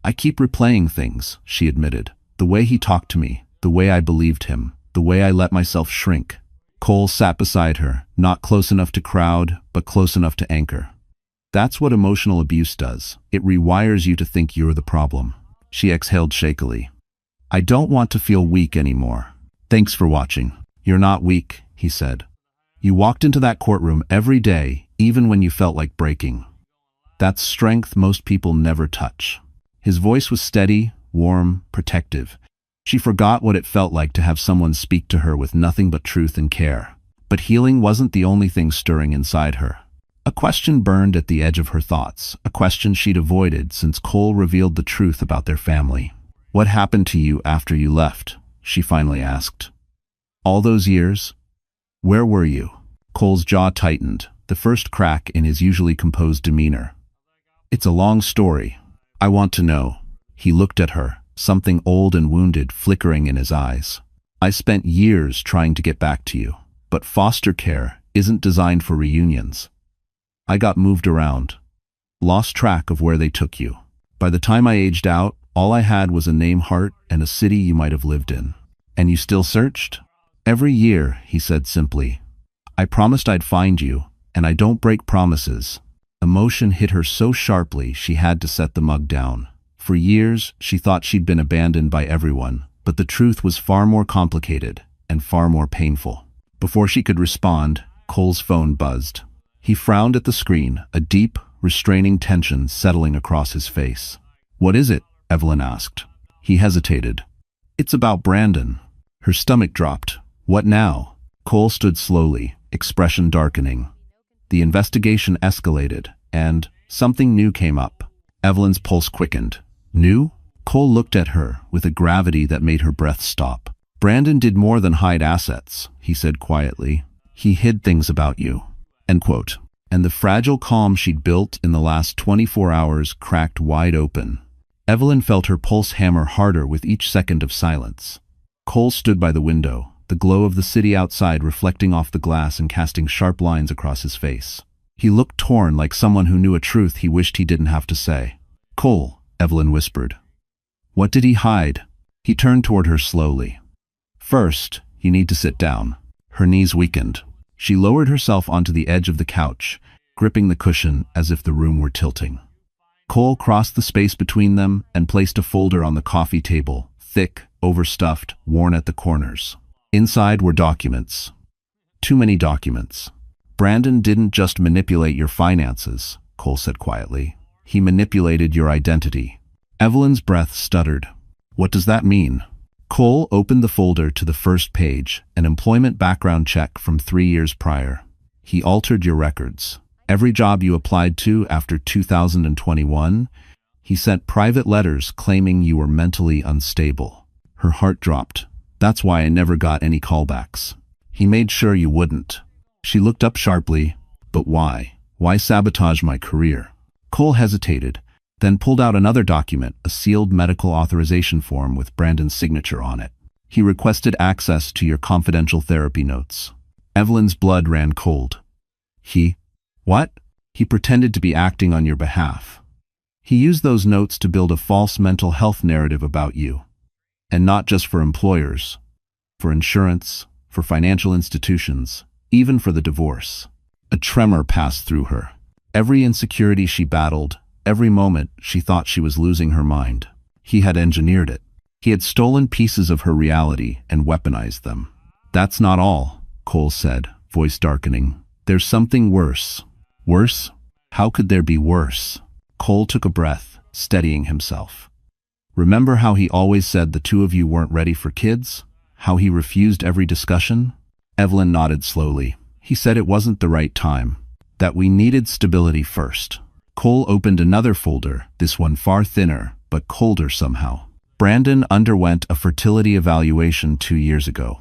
"I keep replaying things," she admitted. "The way he talked to me, the way I believed him, the way I let myself shrink." Cole sat beside her, not close enough to crowd, but close enough to anchor. "That's what emotional abuse does. It rewires you to think you're the problem." She exhaled shakily. "I don't want to feel weak anymore." "Thanks for watching." "You're not weak," he said. You walked into that courtroom every day, even when you felt like breaking. That's strength most people never touch. His voice was steady, warm, protective. She forgot what it felt like to have someone speak to her with nothing but truth and care. But healing wasn't the only thing stirring inside her. A question burned at the edge of her thoughts, a question she'd avoided since Cole revealed the truth about their family. "What happened to you after you left?" she finally asked. "All those years? Where were you?" Cole's jaw tightened, the first crack in his usually composed demeanor. "It's a long story. I want to know." He looked at her, something old and wounded flickering in his eyes. "I spent years trying to get back to you, but foster care isn't designed for reunions. I got moved around, lost track of where they took you. By the time I aged out, all I had was a name, Hart, and a city you might have lived in. And you still searched?" "Every year," he said simply. "I promised I'd find you, and I don't break promises." Emotion hit her so sharply she had to set the mug down. For years, she thought she'd been abandoned by everyone, but the truth was far more complicated and far more painful. Before she could respond, Cole's phone buzzed. He frowned at the screen, a deep, restraining tension settling across his face. "What is it?" Evelyn asked. He hesitated. "It's about Brandon." Her stomach dropped. "What now?" Cole stood slowly, expression darkening. The investigation escalated, and something new came up. Evelyn's pulse quickened. "New?" Cole looked at her with a gravity that made her breath stop. "Brandon did more than hide assets," he said quietly. "He hid things about you." End quote. And the fragile calm she'd built in the last 24 hours cracked wide open. Evelyn felt her pulse hammer harder with each second of silence. Cole stood by the window, the glow of the city outside reflecting off the glass and casting sharp lines across his face. He looked torn, like someone who knew a truth he wished he didn't have to say. "Cole," Evelyn whispered. "What did he hide?" He turned toward her slowly. "First, you need to sit down." Her knees weakened. She lowered herself onto the edge of the couch, gripping the cushion as if the room were tilting. Cole crossed the space between them and placed a folder on the coffee table, thick, overstuffed, worn at the corners. Inside were documents. Too many documents. "Brandon didn't just manipulate your finances," Cole said quietly. "He manipulated your identity." Evelyn's breath stuttered. "What does that mean?" Cole opened the folder to the first page, an employment background check from 3 years prior. "He altered your records. Every job you applied to after 2021, he sent private letters claiming you were mentally unstable." Her heart dropped. "That's why I never got any callbacks. He made sure you wouldn't." She looked up sharply. "But why? Why sabotage my career?" Cole hesitated, then pulled out another document, a sealed medical authorization form with Brandon's signature on it. "He requested access to your confidential therapy notes." Evelyn's blood ran cold. "He? What?" "He pretended to be acting on your behalf. He used those notes to build a false mental health narrative about you. And not just for employers, for insurance, for financial institutions, even for the divorce." A tremor passed through her. Every insecurity she battled, every moment she thought she was losing her mind. He had engineered it. He had stolen pieces of her reality and weaponized them. "That's not all," Cole said, voice darkening. "There's something worse." "Worse? How could there be worse?" Cole took a breath, steadying himself. "Remember how he always said the two of you weren't ready for kids? How he refused every discussion?" Evelyn nodded slowly. "He said it wasn't the right time, that we needed stability first." Cole opened another folder, this one far thinner, but colder somehow. "Brandon underwent a fertility evaluation 2 years ago.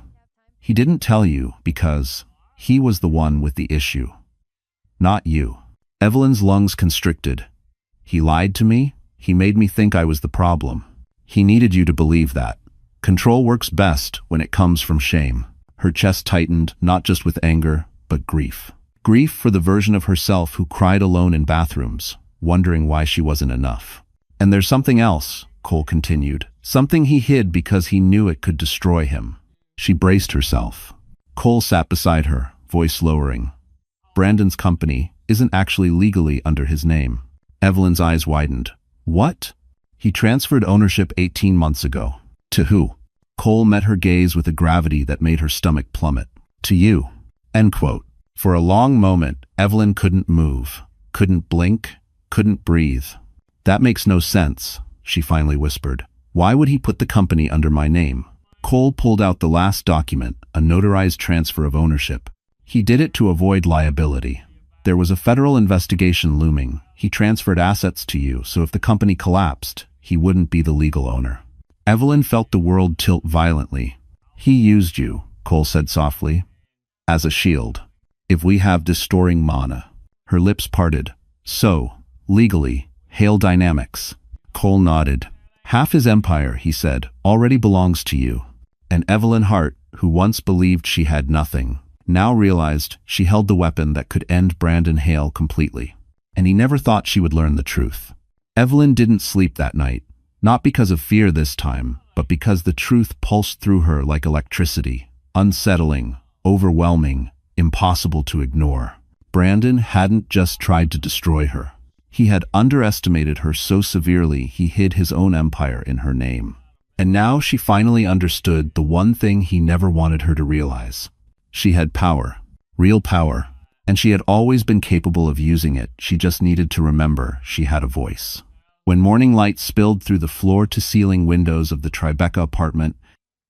He didn't tell you because he was the one with the issue. Not you." Evelyn's lungs constricted. "He lied to me? He made me think I was the problem. He needed you to believe that. Control works best when it comes from shame." Her chest tightened, not just with anger, but grief. Grief for the version of herself who cried alone in bathrooms, wondering why she wasn't enough. "And there's something else," Cole continued. "Something he hid because he knew it could destroy him." She braced herself. Cole sat beside her, voice lowering. "Brandon's company isn't actually legally under his name." Evelyn's eyes widened. "What?" "He transferred ownership 18 months ago." "To who?" Cole met her gaze with a gravity that made her stomach plummet. "To you." End quote. For a long moment, Evelyn couldn't move, couldn't blink, couldn't breathe. "That makes no sense," she finally whispered. "Why would he put the company under my name?" Cole pulled out the last document, a notarized transfer of ownership. He did it to avoid liability. There was a federal investigation looming. He transferred assets to you, so if the company collapsed, he wouldn't be the legal owner. Evelyn felt the world tilt violently. "He used you," Cole said softly, "as a shield. If we have distorting mana." Her lips parted. "So, legally, Hale Dynamics." Cole nodded. "Half his empire," he said, "already belongs to you." And Evelyn Hart, who once believed she had nothing, now realized she held the weapon that could end Brandon Hale completely. And he never thought she would learn the truth. Evelyn didn't sleep that night, not because of fear this time, but because the truth pulsed through her like electricity, unsettling, overwhelming, impossible to ignore. Brandon hadn't just tried to destroy her. He had underestimated her so severely he hid his own empire in her name. And now she finally understood the one thing he never wanted her to realize. She had power, real power, and she had always been capable of using it. She just needed to remember she had a voice. When morning light spilled through the floor-to-ceiling windows of the Tribeca apartment,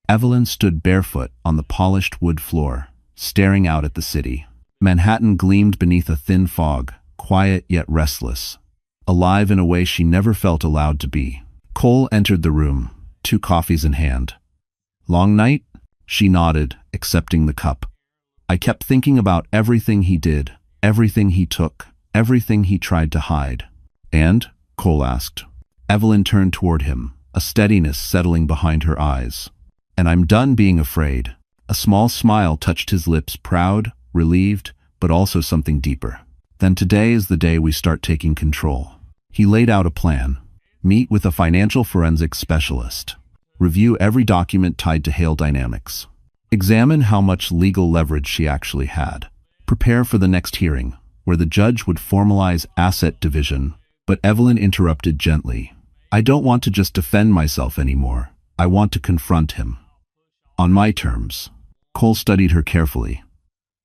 Evelyn stood barefoot on the polished wood floor, staring out at the city. Manhattan gleamed beneath a thin fog, quiet yet restless, alive in a way she never felt allowed to be. Cole entered the room, 2 coffees in hand. "Long night?" She nodded, accepting the cup. "I kept thinking about everything he did, everything he took, everything he tried to hide." "And?" Cole asked. Evelyn turned toward him, a steadiness settling behind her eyes. "And I'm done being afraid." A small smile touched his lips, proud, relieved, but also something deeper. "Then today is the day we start taking control." He laid out a plan. Meet with a financial forensics specialist. Review every document tied to Hale Dynamics. Examine how much legal leverage she actually had. Prepare for the next hearing, where the judge would formalize asset division. But Evelyn interrupted gently. "I don't want to just defend myself anymore. I want to confront him. On my terms." Cole studied her carefully.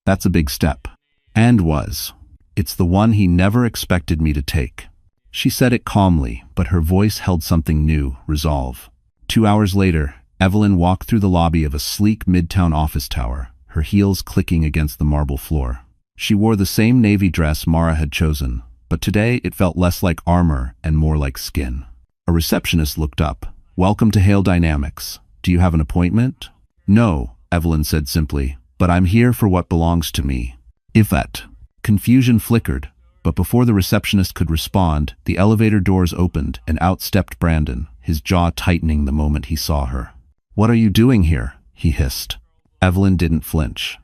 "That's a big step." And was. "It's the one he never expected me to take." She said it calmly, but her voice held something new, resolve. 2 hours later, Evelyn walked through the lobby of a sleek midtown office tower, her heels clicking against the marble floor. She wore the same navy dress Mara had chosen, but today it felt less like armor and more like skin. A receptionist looked up. "Welcome to Hale Dynamics. Do you have an appointment?" "No," Evelyn said simply, "but I'm here for what belongs to me." "If that." Confusion flickered, but before the receptionist could respond, the elevator doors opened and out stepped Brandon, his jaw tightening the moment he saw her. "What are you doing here?" he hissed. Evelyn didn't flinch.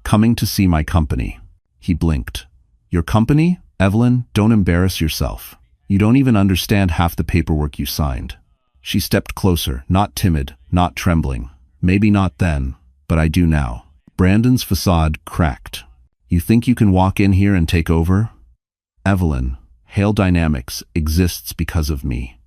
"Coming to see my company." He blinked. "Your company? Evelyn, don't embarrass yourself. You don't even understand half the paperwork you signed." She stepped closer, not timid, not trembling. "Maybe not then, but I do now." Brandon's facade cracked. "You think you can walk in here and take over?" "Evelyn, Hale Dynamics exists because of me.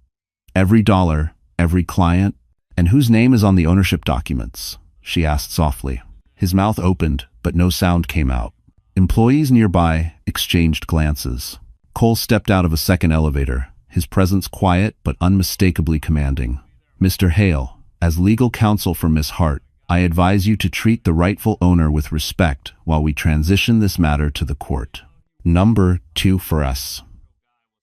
Every dollar, every client, and whose name is on the ownership documents?" she asked softly. His mouth opened, but no sound came out. Employees nearby exchanged glances. Cole stepped out of a second elevator, his presence quiet but unmistakably commanding. "Mr. Hale, as legal counsel for Miss Hart, I advise you to treat the rightful owner with respect while we transition this matter to the court. Number 2 for us."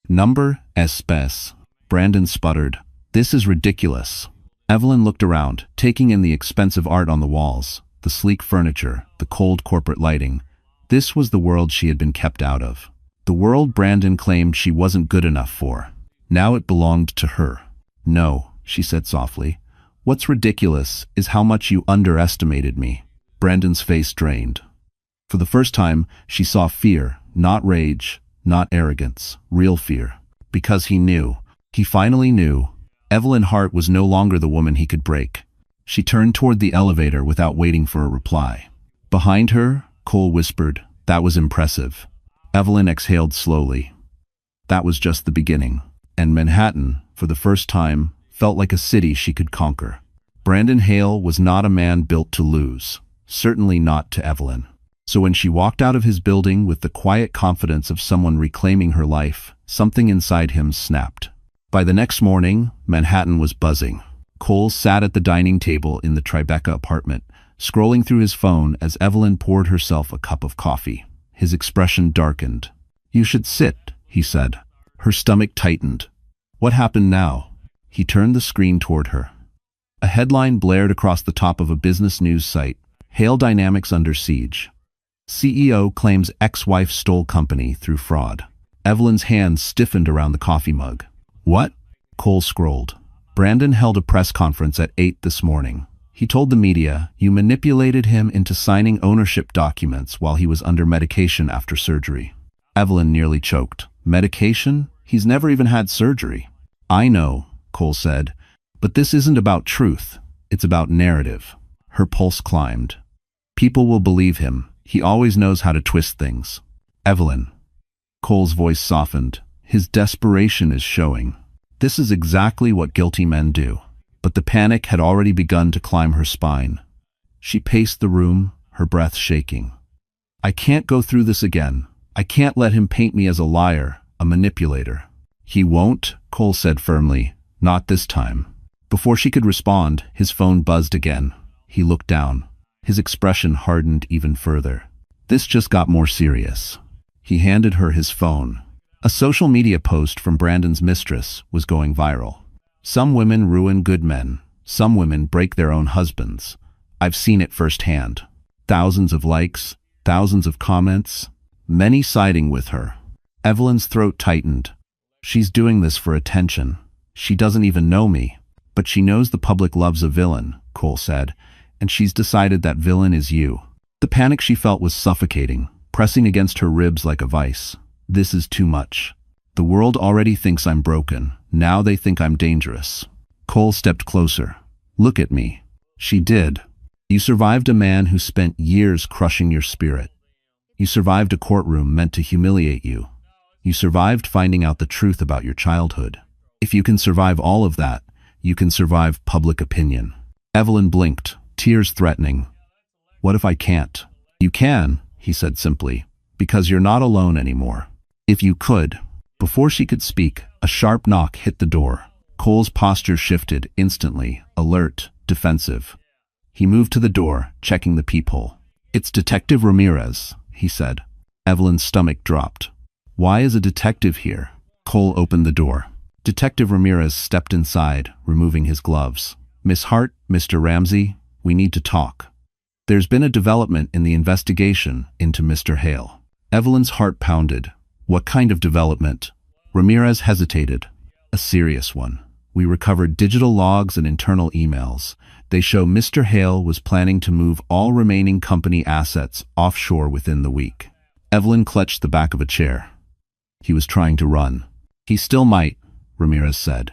"Number espèce," Brandon sputtered. "This is ridiculous." Evelyn looked around, taking in the expensive art on the walls, the sleek furniture, the cold corporate lighting. This was the world she had been kept out of. The world Brandon claimed she wasn't good enough for. Now it belonged to her. "No," she said softly. "What's ridiculous is how much you underestimated me." Brandon's face drained. For the first time, she saw fear, not rage, not arrogance, real fear. Because he knew. He finally knew. Evelyn Hart was no longer the woman he could break. She turned toward the elevator without waiting for a reply. Behind her, Cole whispered, "That was impressive." Evelyn exhaled slowly. That was just the beginning. And Manhattan, for the first time, felt like a city she could conquer. Brandon Hale was not a man built to lose. Certainly not to Evelyn. So when she walked out of his building with the quiet confidence of someone reclaiming her life, something inside him snapped. By the next morning, Manhattan was buzzing. Cole sat at the dining table in the Tribeca apartment, scrolling through his phone as Evelyn poured herself a cup of coffee. His expression darkened. "You should sit," he said. Her stomach tightened. What happened now? He turned the screen toward her. A headline blared across the top of a business news site. Hale Dynamics under siege. CEO claims ex-wife stole company through fraud. Evelyn's hands stiffened around the coffee mug. What? Cole scrolled. Brandon held a press conference at 8 this morning. He told the media, "You manipulated him into signing ownership documents while he was under medication after surgery." Evelyn nearly choked. Medication? He's never even had surgery. "I know," Cole said, "but this isn't about truth. It's about narrative." Her pulse climbed. People will believe him. He always knows how to twist things. "Evelyn." Cole's voice softened. His desperation is showing. This is exactly what guilty men do. But the panic had already begun to climb her spine. She paced the room, her breath shaking. "I can't go through this again. I can't let him paint me as a liar, a manipulator." "He won't," Cole said firmly. "Not this time." Before she could respond, his phone buzzed again. He looked down. His expression hardened even further. This just got more serious. He handed her his phone. A social media post from Brandon's mistress was going viral. "Some women ruin good men. Some women break their own husbands. I've seen it firsthand." Thousands of likes, thousands of comments, many siding with her. Evelyn's throat tightened. She's doing this for attention. She doesn't even know me. But she knows the public loves a villain, Cole said, and she's decided that villain is you. The panic she felt was suffocating, pressing against her ribs like a vice. This is too much. The world already thinks I'm broken. Now they think I'm dangerous. Cole stepped closer. "Look at me." She did. "You survived a man who spent years crushing your spirit. You survived a courtroom meant to humiliate you. You survived finding out the truth about your childhood. If you can survive all of that, you can survive public opinion." Evelyn blinked, tears threatening. "What if I can't?" "You can," he said simply, "because you're not alone anymore. If you could." Before she could speak, a sharp knock hit the door. Cole's posture shifted instantly, alert, defensive. He moved to the door, checking the peephole. "It's Detective Ramirez," he said. Evelyn's stomach dropped. "Why is a detective here?" Cole opened the door. Detective Ramirez stepped inside, removing his gloves. "Miss Hart, Mr. Ramsey, we need to talk. There's been a development in the investigation into Mr. Hale." Evelyn's heart pounded. "What kind of development?" Ramirez hesitated. "A serious one. We recovered digital logs and internal emails. They show Mr. Hale was planning to move all remaining company assets offshore within the week." Evelyn clutched the back of a chair. "He was trying to run." "He still might," Ramirez said.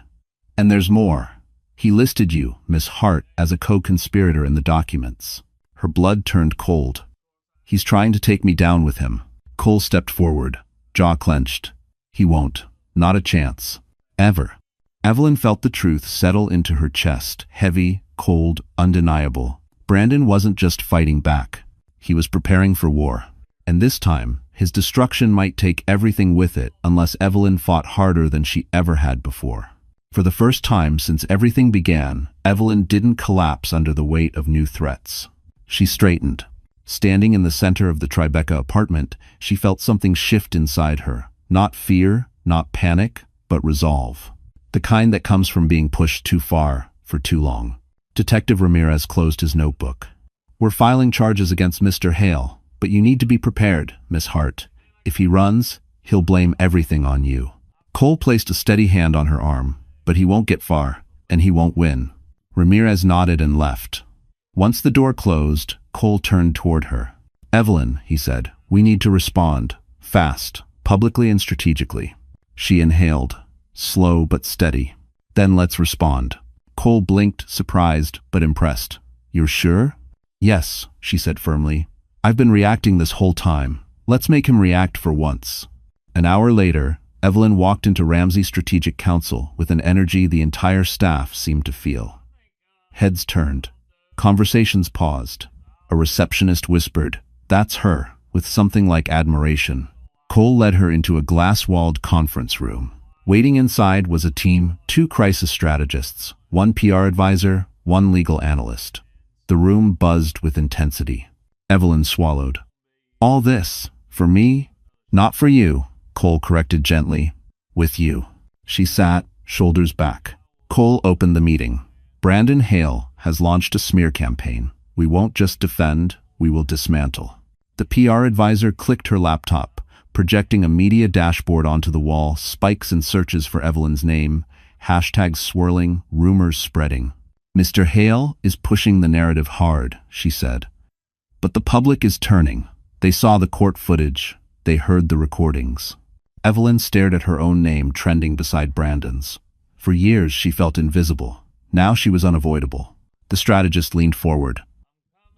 "And there's more. He listed you, Miss Hart, as a co-conspirator in the documents." Her blood turned cold. "He's trying to take me down with him." Cole stepped forward, jaw clenched. "He won't. Not a chance. Ever." Evelyn felt the truth settle into her chest, heavy, cold, undeniable. Brandon wasn't just fighting back. He was preparing for war. And this time, his destruction might take everything with it unless Evelyn fought harder than she ever had before. For the first time since everything began, Evelyn didn't collapse under the weight of new threats. She straightened. Standing in the center of the Tribeca apartment, she felt something shift inside her. Not fear, not panic, but resolve. The kind that comes from being pushed too far for too long. Detective Ramirez closed his notebook. "We're filing charges against Mr. Hale, but you need to be prepared, Miss Hart. If he runs, he'll blame everything on you." Cole placed a steady hand on her arm, but he won't get far, and he won't win. Ramirez nodded and left. Once the door closed, Cole turned toward her. "Evelyn," he said, "we need to respond. Fast, publicly and strategically." She inhaled, slow but steady. "Then let's respond." Cole blinked, surprised but impressed. "You're sure?" "Yes," she said firmly. "I've been reacting this whole time. Let's make him react for once." An hour later, Evelyn walked into Ramsey's strategic council with an energy the entire staff seemed to feel. Heads turned. Conversations paused. A receptionist whispered, That's her, with something like admiration. Cole led her into a glass-walled conference room. Waiting inside was a team, 2 crisis strategists, 1 PR advisor, 1 legal analyst. The room buzzed with intensity. Evelyn swallowed. All this, for me? Not for you, Cole corrected gently. With you. She sat, shoulders back. Cole opened the meeting. Brandon Hale has launched a smear campaign. We won't just defend, we will dismantle. The PR advisor clicked her laptop, projecting a media dashboard onto the wall, spikes and searches for Evelyn's name, hashtags swirling, rumors spreading. Mr. Hale is pushing the narrative hard, she said. But the public is turning. They saw the court footage. They heard the recordings. Evelyn stared at her own name trending beside Brandon's. For years she felt invisible. Now she was unavoidable. The strategist leaned forward.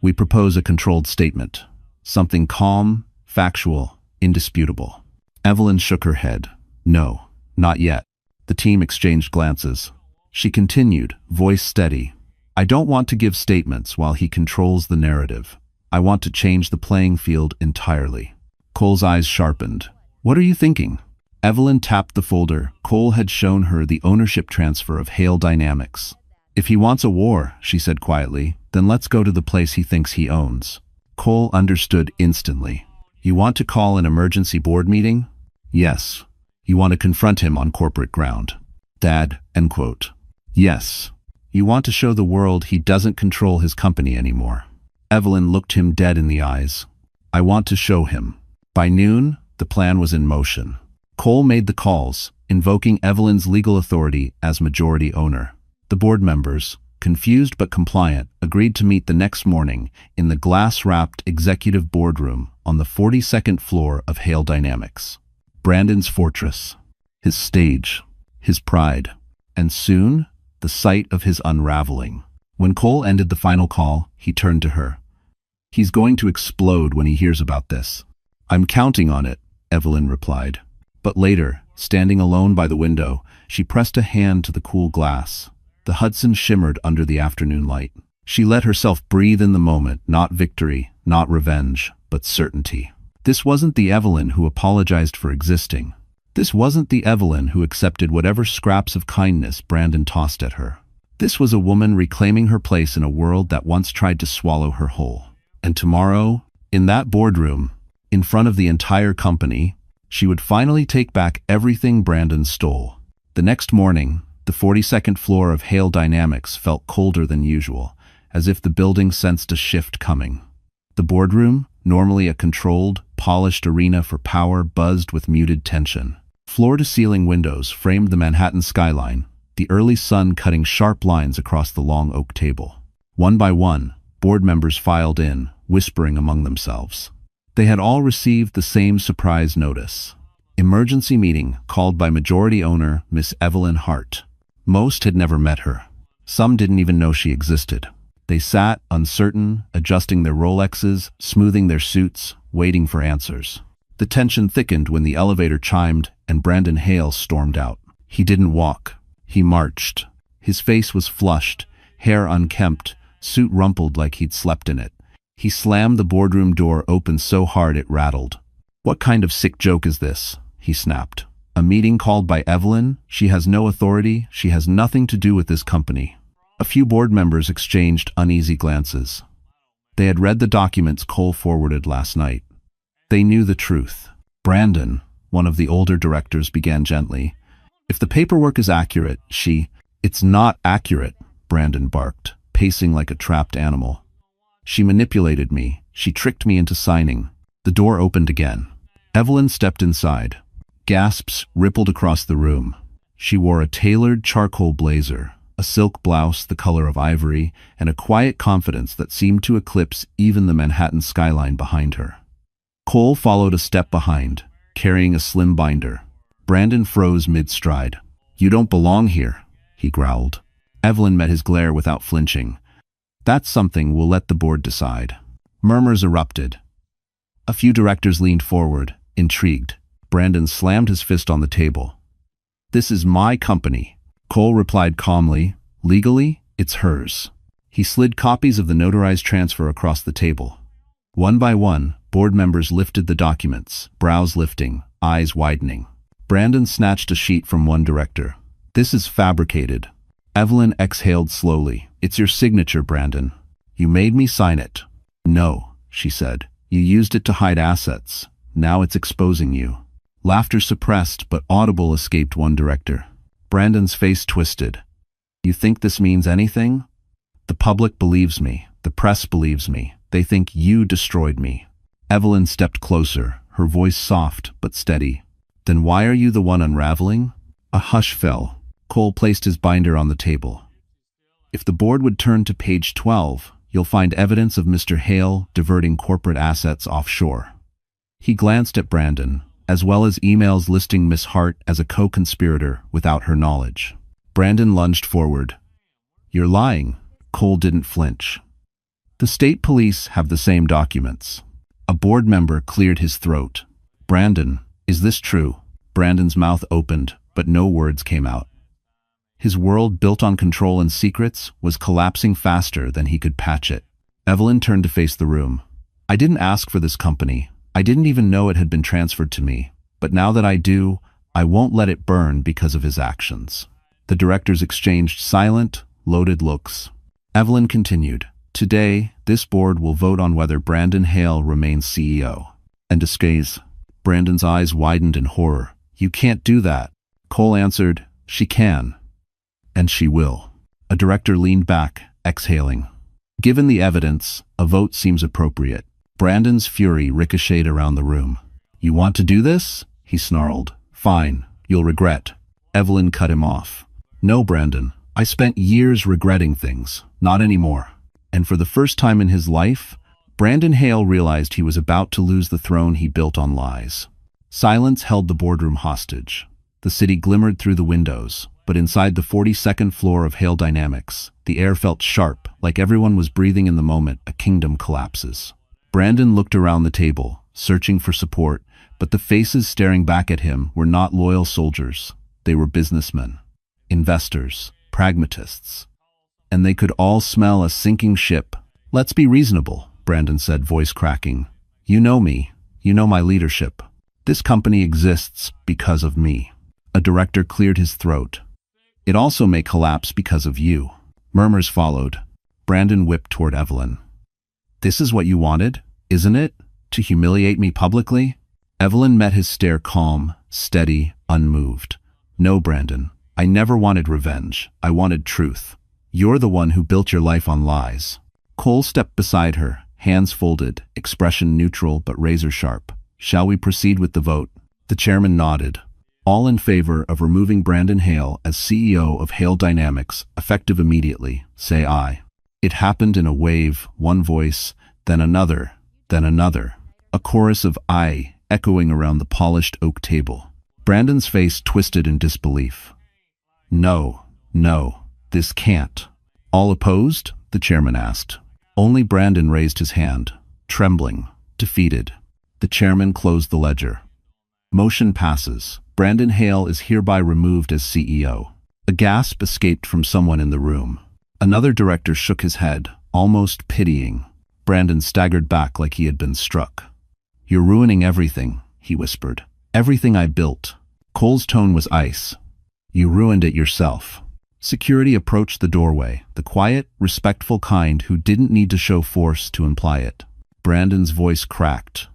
We propose a controlled statement. Something calm, factual, indisputable. Evelyn shook her head. No, not yet. The team exchanged glances. She continued, voice steady. I don't want to give statements while he controls the narrative. I want to change the playing field entirely. Cole's eyes sharpened. What are you thinking? Evelyn tapped the folder. Cole had shown her the ownership transfer of Hale Dynamics. If he wants a war, she said quietly, then let's go to the place he thinks he owns. Cole understood instantly. You want to call an emergency board meeting? Yes. You want to confront him on corporate ground. Dad, end quote. Yes. You want to show the world he doesn't control his company anymore. Evelyn looked him dead in the eyes. I want to show him. By noon, the plan was in motion. Cole made the calls, invoking Evelyn's legal authority as majority owner. The board members, confused but compliant, agreed to meet the next morning in the glass-wrapped executive boardroom on the 42nd floor of Hale Dynamics. Brandon's fortress, his stage, his pride, and soon, the site of his unraveling. When Cole ended the final call, he turned to her. He's going to explode when he hears about this. I'm counting on it, Evelyn replied. But later, standing alone by the window, she pressed a hand to the cool glass. The Hudson shimmered under the afternoon light. She let herself breathe in the moment, not victory, not revenge, but certainty. This wasn't the Evelyn who apologized for existing. This wasn't the Evelyn who accepted whatever scraps of kindness Brandon tossed at her. This was a woman reclaiming her place in a world that once tried to swallow her whole. And tomorrow, in that boardroom, in front of the entire company, she would finally take back everything Brandon stole. The next morning, the 42nd floor of Hale Dynamics felt colder than usual, as if the building sensed a shift coming. The boardroom, normally a controlled, polished arena for power, buzzed with muted tension. Floor-to-ceiling windows framed the Manhattan skyline, the early sun cutting sharp lines across the long oak table. One by one, board members filed in, whispering among themselves. They had all received the same surprise notice. Emergency meeting called by majority owner Miss Evelyn Hart. Most had never met her. Some didn't even know she existed. They sat, uncertain, adjusting their Rolexes, smoothing their suits, waiting for answers. The tension thickened when the elevator chimed and Brandon Hale stormed out. He didn't walk. He marched. His face was flushed, hair unkempt, suit rumpled like he'd slept in it. He slammed the boardroom door open so hard it rattled. What kind of sick joke is this? He snapped. A meeting called by Evelyn? She has no authority. She has nothing to do with this company. A few board members exchanged uneasy glances. They had read the documents Cole forwarded last night. They knew the truth. Brandon, one of the older directors, began gently. If the paperwork is accurate, It's not accurate, Brandon barked, pacing like a trapped animal. She manipulated me. She tricked me into signing. The door opened again. Evelyn stepped inside. Gasps rippled across the room. She wore a tailored charcoal blazer, a silk blouse the color of ivory, and a quiet confidence that seemed to eclipse even the Manhattan skyline behind her. Cole followed a step behind, carrying a slim binder. Brandon froze mid-stride. You don't belong here, he growled. Evelyn met his glare without flinching. That's something we'll let the board decide. Murmurs erupted. A few directors leaned forward, intrigued. Brandon slammed his fist on the table. This is my company. Cole replied calmly. Legally, it's hers. He slid copies of the notarized transfer across the table. One by one, board members lifted the documents, brows lifting, eyes widening. Brandon snatched a sheet from one director. "This is fabricated." Evelyn exhaled slowly. "It's your signature, Brandon. You made me sign it." "No," she said. "You used it to hide assets. Now it's exposing you." Laughter suppressed but audible escaped one director. Brandon's face twisted. "You think this means anything?" "The public believes me. The press believes me. They think you destroyed me." Evelyn stepped closer, her voice soft but steady. "Then why are you the one unraveling?" A hush fell. Cole placed his binder on the table. "If the board would turn to page 12, you'll find evidence of Mr. Hale diverting corporate assets offshore." He glanced at Brandon, as well as emails listing Miss Hart as a co-conspirator without her knowledge. Brandon lunged forward. "You're lying." Cole didn't flinch. "The state police have the same documents." A board member cleared his throat. "Brandon, is this true?" Brandon's mouth opened, but no words came out. His world, built on control and secrets, was collapsing faster than he could patch it. Evelyn turned to face the room. "I didn't ask for this company. I didn't even know it had been transferred to me. But now that I do, I won't let it burn because of his actions." The directors exchanged silent, loaded looks. Evelyn continued. "Today, this board will vote on whether Brandon Hale remains CEO." And disguise. Brandon's eyes widened in horror. "You can't do that." Cole answered, "She can. And she will." A director leaned back, exhaling. "Given the evidence, a vote seems appropriate." Brandon's fury ricocheted around the room. "You want to do this?" he snarled. "Fine, you'll regret." Evelyn cut him off. "No, Brandon. I spent years regretting things. Not anymore." And for the first time in his life, Brandon Hale realized he was about to lose the throne he built on lies. Silence held the boardroom hostage. The city glimmered through the windows, but inside the 42nd floor of Hale Dynamics, the air felt sharp, like everyone was breathing in the moment a kingdom collapses. Brandon looked around the table, searching for support, but the faces staring back at him were not loyal soldiers. They were businessmen, investors, pragmatists. And they could all smell a sinking ship. "Let's be reasonable," Brandon said, voice cracking. "You know me. You know my leadership. This company exists because of me." A director cleared his throat. "It also may collapse because of you." Murmurs followed. Brandon whipped toward Evelyn. "This is what you wanted, isn't it? To humiliate me publicly?" Evelyn met his stare calm, steady, unmoved. "No, Brandon. I never wanted revenge. I wanted truth. You're the one who built your life on lies." Cole stepped beside her, hands folded, expression neutral but razor-sharp. "Shall we proceed with the vote?" The chairman nodded. "All in favor of removing Brandon Hale as CEO of Hale Dynamics, effective immediately, say aye." It happened in a wave, one voice, then another, then another. A chorus of aye echoing around the polished oak table. Brandon's face twisted in disbelief. "No, no, this can't." "All opposed?" the chairman asked. Only Brandon raised his hand, trembling, defeated. The chairman closed the ledger. "Motion passes. Brandon Hale is hereby removed as CEO." A gasp escaped from someone in the room. Another director shook his head, almost pitying. Brandon staggered back like he had been struck. "You're ruining everything," he whispered. "Everything I built." Cole's tone was ice. "You ruined it yourself." Security approached the doorway, the quiet, respectful kind who didn't need to show force to imply it. Brandon's voice cracked.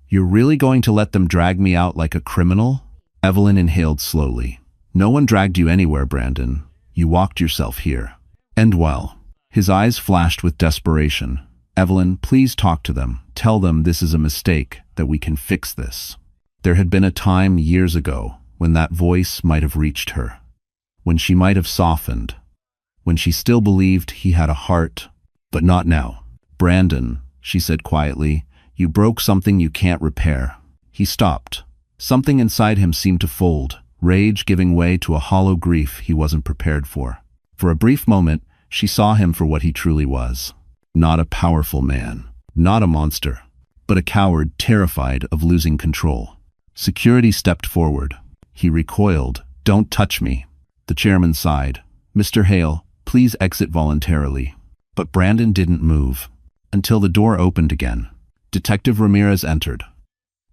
"You're really going to let them drag me out like a criminal?" Evelyn inhaled slowly. "No one dragged you anywhere, Brandon. You walked yourself here. And well." His eyes flashed with desperation. "Evelyn, please talk to them. Tell them this is a mistake, that we can fix this." There had been a time years ago when that voice might have reached her, when she might have softened, when she still believed he had a heart, but not now. "Brandon," she said quietly, "you broke something you can't repair." He stopped. Something inside him seemed to fold, rage giving way to a hollow grief he wasn't prepared for. For a brief moment, she saw him for what he truly was. Not a powerful man, not a monster, but a coward terrified of losing control. Security stepped forward. He recoiled. "Don't touch me." The chairman sighed. "Mr. Hale, please exit voluntarily." But Brandon didn't move, until the door opened again. Detective Ramirez entered,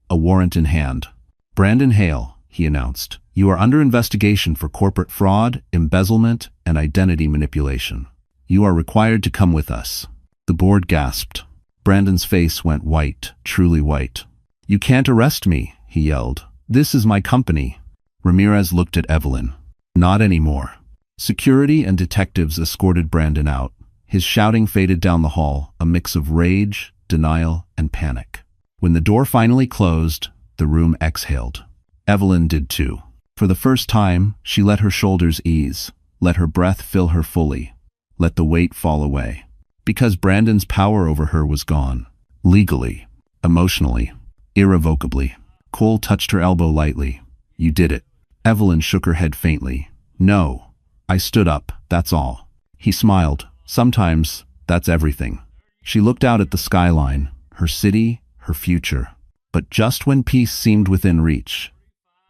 a warrant in hand. "Brandon Hale," he announced, "you are under investigation for corporate fraud, embezzlement, and identity manipulation. You are required to come with us." The board gasped. Brandon's face went white, truly white. "You can't arrest me," he yelled. "This is my company." Ramirez looked at Evelyn. "Not anymore." Security and detectives escorted Brandon out. His shouting faded down the hall, a mix of rage, denial, and panic. When the door finally closed, the room exhaled. Evelyn did too. For the first time, she let her shoulders ease, let her breath fill her fully, let the weight fall away. Because Brandon's power over her was gone. Legally, emotionally, irrevocably. Cole touched her elbow lightly. "You did it." Evelyn shook her head faintly. "No. I stood up, that's all." He smiled. "Sometimes, that's everything." She looked out at the skyline, her city, her future. But just when peace seemed within reach,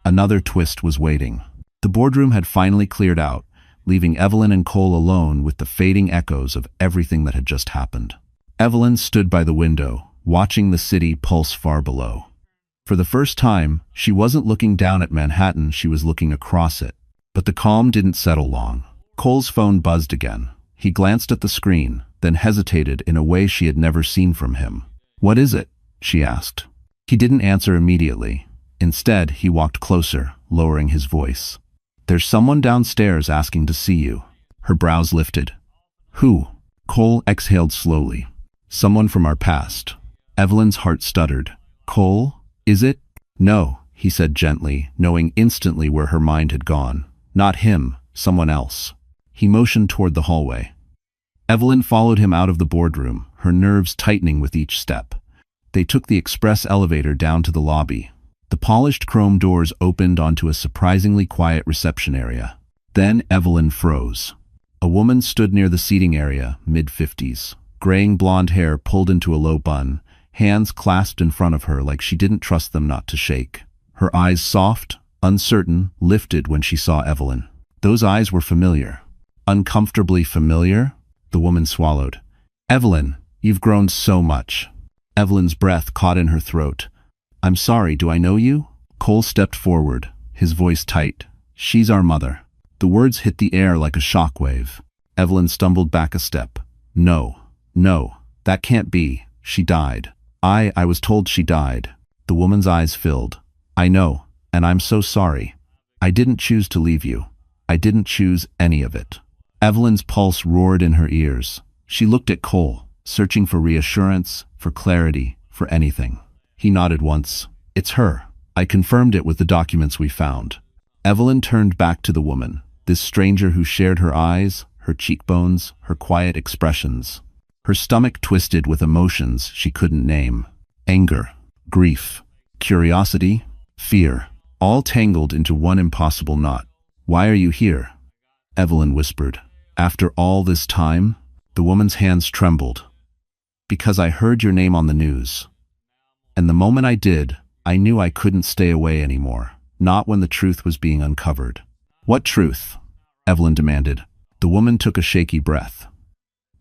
another twist was waiting. The boardroom had finally cleared out, leaving Evelyn and Cole alone with the fading echoes of everything that had just happened. Evelyn stood by the window, watching the city pulse far below. For the first time, she wasn't looking down at Manhattan, she was looking across it. But the calm didn't settle long. Cole's phone buzzed again. He glanced at the screen, then hesitated in a way she had never seen from him. "What is it?" she asked. He didn't answer immediately. Instead, he walked closer, lowering his voice. "There's someone downstairs asking to see you." Her brows lifted. "Who?" Cole exhaled slowly. "Someone from our past." Evelyn's heart stuttered. "Cole? Is it?" "No," he said gently, knowing instantly where her mind had gone. "Not him, someone else." He motioned toward the hallway. Evelyn followed him out of the boardroom, her nerves tightening with each step. They took the express elevator down to the lobby. The polished chrome doors opened onto a surprisingly quiet reception area. Then Evelyn froze. A woman stood near the seating area, mid-50s. Graying blonde hair pulled into a low bun, hands clasped in front of her like she didn't trust them not to shake. Her eyes, soft, uncertain, lifted when she saw Evelyn. Those eyes were familiar. Uncomfortably familiar? The woman swallowed. "Evelyn, you've grown so much." Evelyn's breath caught in her throat. "I'm sorry, do I know you?" Cole stepped forward, his voice tight. "She's our mother." The words hit the air like a shockwave. Evelyn stumbled back a step. No, that can't be. She died. I was told she died." The woman's eyes filled. "I know, and I'm so sorry. I didn't choose to leave you. I didn't choose any of it." Evelyn's pulse roared in her ears. She looked at Cole, searching for reassurance, for clarity, for anything. He nodded once. "It's her. I confirmed it with the documents we found." Evelyn turned back to the woman, this stranger who shared her eyes, her cheekbones, her quiet expressions. Her stomach twisted with emotions she couldn't name. Anger, grief, curiosity, fear, all tangled into one impossible knot. "Why are you here?" Evelyn whispered. "After all this time?" The woman's hands trembled. "Because I heard your name on the news. And the moment I did, I knew I couldn't stay away anymore. Not when the truth was being uncovered." "What truth?" Evelyn demanded. The woman took a shaky breath.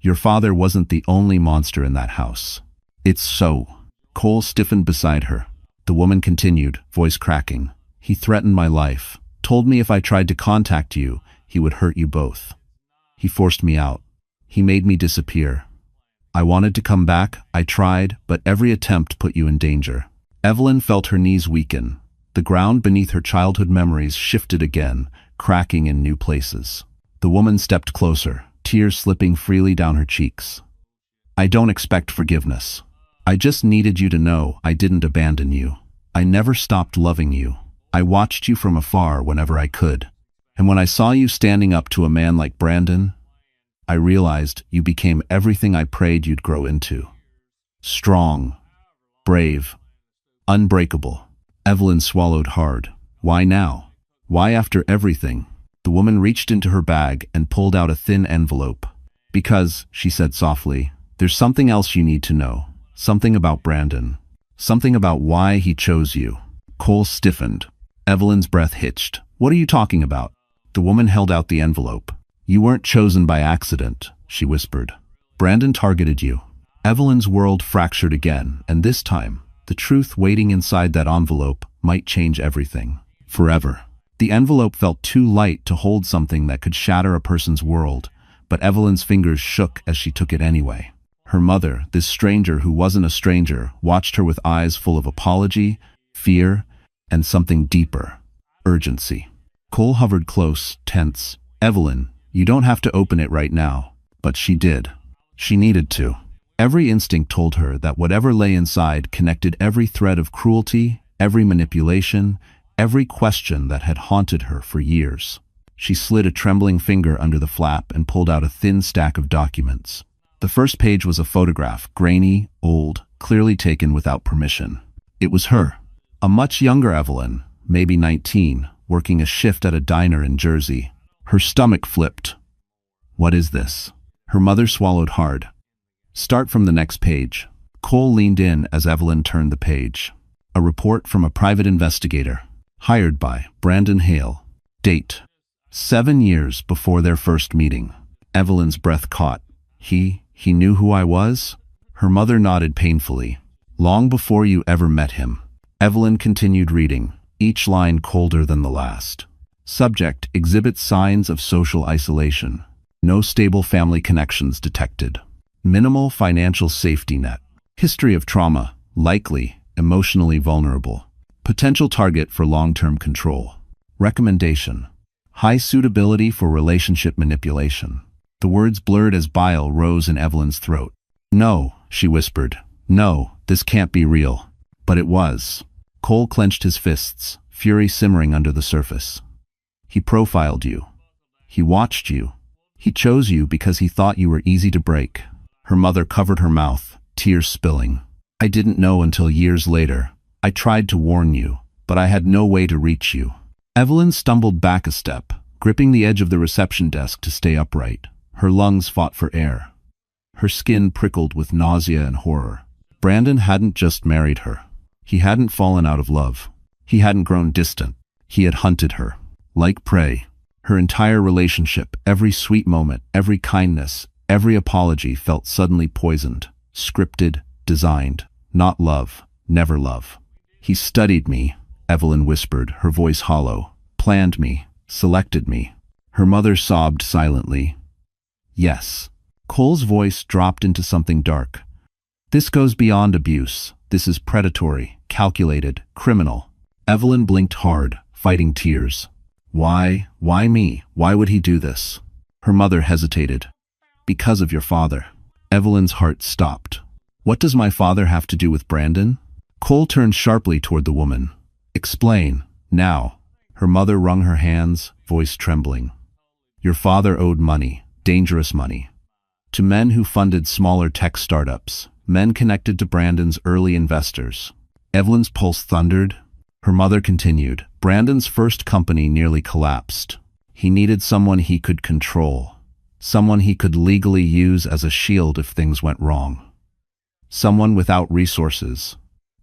"Your father wasn't the only monster in that house." "It's so." Cole stiffened beside her. The woman continued, voice cracking. "He threatened my life. Told me if I tried to contact you, he would hurt you both. He forced me out. He made me disappear. I wanted to come back, I tried, but every attempt put you in danger." Evelyn felt her knees weaken. The ground beneath her childhood memories shifted again, cracking in new places. The woman stepped closer, tears slipping freely down her cheeks. "I don't expect forgiveness. I just needed you to know I didn't abandon you. I never stopped loving you. I watched you from afar whenever I could. And when I saw you standing up to a man like Brandon, I realized you became everything I prayed you'd grow into. Strong, brave, unbreakable." Evelyn swallowed hard. Why now? Why after everything? The woman reached into her bag and pulled out a thin envelope. "Because," she said softly, "there's something else you need to know. Something about Brandon. Something about why he chose you." Cole stiffened. Evelyn's breath hitched. "What are you talking about?" The woman held out the envelope. "You weren't chosen by accident," she whispered. "Brandon targeted you." Evelyn's world fractured again, and this time, the truth waiting inside that envelope might change everything. Forever. The envelope felt too light to hold something that could shatter a person's world, but Evelyn's fingers shook as she took it anyway. Her mother, this stranger who wasn't a stranger, watched her with eyes full of apology, fear, and something deeper: urgency. Cole hovered close, tense. "Evelyn, you don't have to open it right now." But she did. She needed to. Every instinct told her that whatever lay inside connected every thread of cruelty, every manipulation, every question that had haunted her for years. She slid a trembling finger under the flap and pulled out a thin stack of documents. The first page was a photograph, grainy, old, clearly taken without permission. It was her. A much younger Evelyn, maybe 19, working a shift at a diner in Jersey. Her stomach flipped. "What is this?" Her mother swallowed hard. "Start from the next page." Cole leaned in as Evelyn turned the page. A report from a private investigator. Hired by Brandon Hale. Date: 7 years before their first meeting. Evelyn's breath caught. He knew who I was? Her mother nodded painfully. "Long before you ever met him." Evelyn continued reading, each line colder than the last. Subject: exhibits signs of social isolation. No stable family connections detected. Minimal financial safety net. History of trauma, likely emotionally vulnerable. Potential target for long-term control. Recommendation: high suitability for relationship manipulation. The words blurred as bile rose in Evelyn's throat. "No," she whispered. "No, this can't be real." But it was. Cole clenched his fists, fury simmering under the surface. "He profiled you. He watched you. He chose you because he thought you were easy to break." Her mother covered her mouth, tears spilling. "I didn't know until years later. I tried to warn you, but I had no way to reach you." Evelyn stumbled back a step, gripping the edge of the reception desk to stay upright. Her lungs fought for air. Her skin prickled with nausea and horror. Brandon hadn't just married her. He hadn't fallen out of love. He hadn't grown distant. He had hunted her. Like prey. Her entire relationship, every sweet moment, every kindness, every apology felt suddenly poisoned. Scripted, designed. Not love. Never love. "He studied me," Evelyn whispered, her voice hollow. "Planned me. Selected me." Her mother sobbed silently. "Yes." Cole's voice dropped into something dark. "This goes beyond abuse. This is predatory, calculated, criminal." Evelyn blinked hard, fighting tears. "Why? Why me? Why would he do this?" Her mother hesitated. "Because of your father." Evelyn's heart stopped. "What does my father have to do with Brandon?" Cole turned sharply toward the woman. "Explain, now." Her mother wrung her hands, voice trembling. "Your father owed money. Dangerous money. To men who funded smaller tech startups, men connected to Brandon's early investors." Evelyn's pulse thundered. Her mother continued. "Brandon's first company nearly collapsed. He needed someone he could control. Someone he could legally use as a shield if things went wrong. Someone without resources,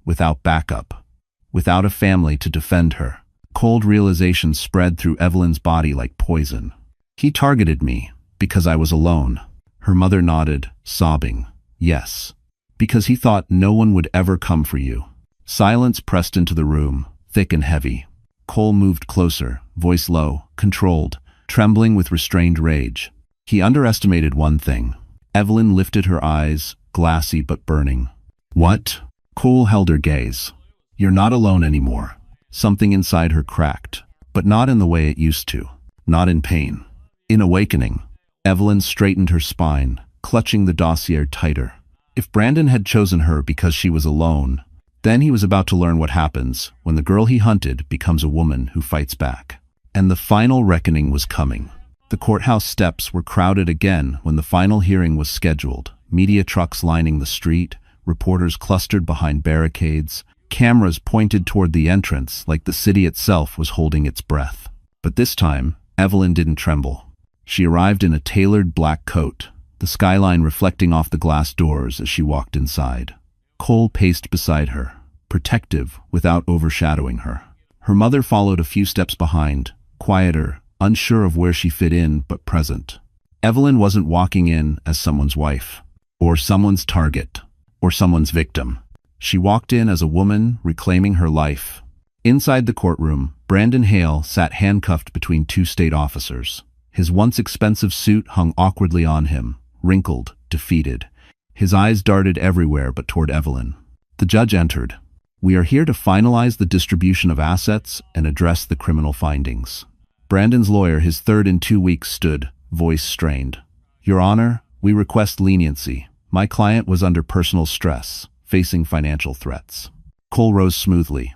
without backup, without a family to defend her." Cold realization spread through Evelyn's body like poison. "He targeted me. Because I was alone." Her mother nodded, sobbing. "Yes. Because he thought no one would ever come for you." Silence pressed into the room, thick and heavy. Cole moved closer, voice low, controlled, trembling with restrained rage. "He underestimated one thing." Evelyn lifted her eyes, glassy but burning. "What?" Cole held her gaze. "You're not alone anymore." Something inside her cracked, but not in the way it used to. Not in pain. In awakening. Evelyn straightened her spine, clutching the dossier tighter. If Brandon had chosen her because she was alone, then he was about to learn what happens when the girl he hunted becomes a woman who fights back. And the final reckoning was coming. The courthouse steps were crowded again when the final hearing was scheduled. Media trucks lining the street, reporters clustered behind barricades, cameras pointed toward the entrance like the city itself was holding its breath. But this time, Evelyn didn't tremble. She arrived in a tailored black coat, the skyline reflecting off the glass doors as she walked inside. Cole paced beside her, protective without overshadowing her. Her mother followed a few steps behind, quieter, unsure of where she fit in but present. Evelyn wasn't walking in as someone's wife. or someone's target, or someone's victim. She walked in as a woman reclaiming her life. Inside the courtroom, Brandon Hale sat handcuffed between two state officers. His once expensive suit hung awkwardly on him, wrinkled, defeated. His eyes darted everywhere but toward Evelyn. The judge entered. "We are here to finalize the distribution of assets and address the criminal findings." Brandon's lawyer, his third in 2 weeks, stood, voice strained. "Your Honor, we request leniency. My client was under personal stress, facing financial threats." Cole rose smoothly.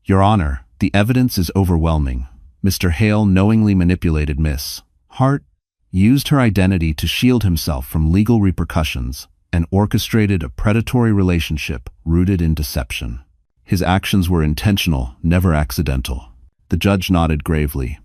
"Your Honor, the evidence is overwhelming. Mr. Hale knowingly manipulated Miss Hart, used her identity to shield himself from legal repercussions, and orchestrated a predatory relationship rooted in deception. His actions were intentional, never accidental." The judge nodded gravely.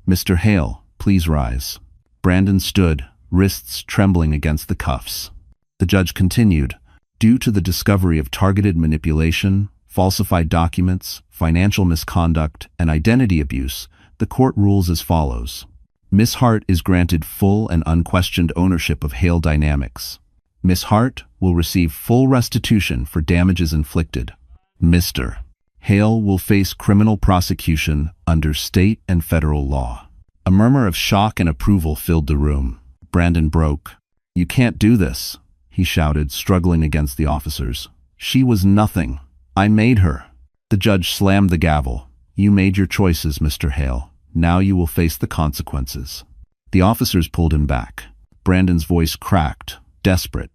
"Mr. Hale, please rise." Brandon stood, wrists trembling against the cuffs. The judge continued, "Due to the discovery of targeted manipulation, falsified documents, financial misconduct, and identity abuse, the court rules as follows. Miss Hart is granted full and unquestioned ownership of Hale Dynamics. Miss Hart will receive full restitution for damages inflicted. Mr. Hale will face criminal prosecution under state and federal law." A murmur of shock and approval filled the room. Brandon broke. "You can't do this," he shouted, struggling against the officers. "She was nothing. I made her." The judge slammed the gavel. "You made your choices, Mr. Hale. Now you will face the consequences." The officers pulled him back. Brandon's voice cracked, desperate.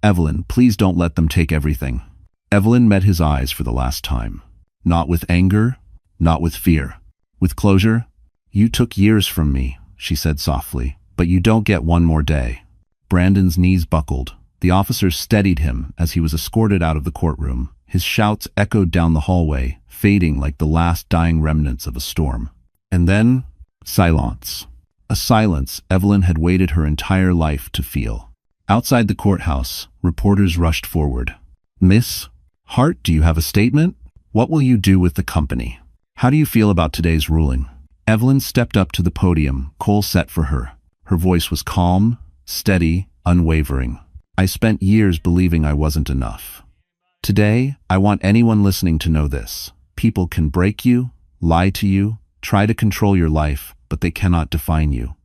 "Evelyn, please don't let them take everything." Evelyn met his eyes for the last time. Not with anger, not with fear. With closure. "You took years from me," she said softly, "but you don't get one more day." Brandon's knees buckled. The officers steadied him as he was escorted out of the courtroom. His shouts echoed down the hallway, fading like the last dying remnants of a storm. And then, silence. A silence Evelyn had waited her entire life to feel. Outside the courthouse, reporters rushed forward. "Miss Hart, do you have a statement? What will you do with the company? How do you feel about today's ruling?" Evelyn stepped up to the podium, Cole set for her. Her voice was calm, steady, unwavering. "I spent years believing I wasn't enough. Today, I want anyone listening to know this. People can break you, lie to you, try to control your life, but they cannot define you.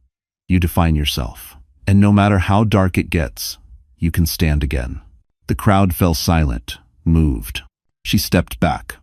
You define yourself. And no matter how dark it gets, you can stand again." The crowd fell silent, moved. She stepped back.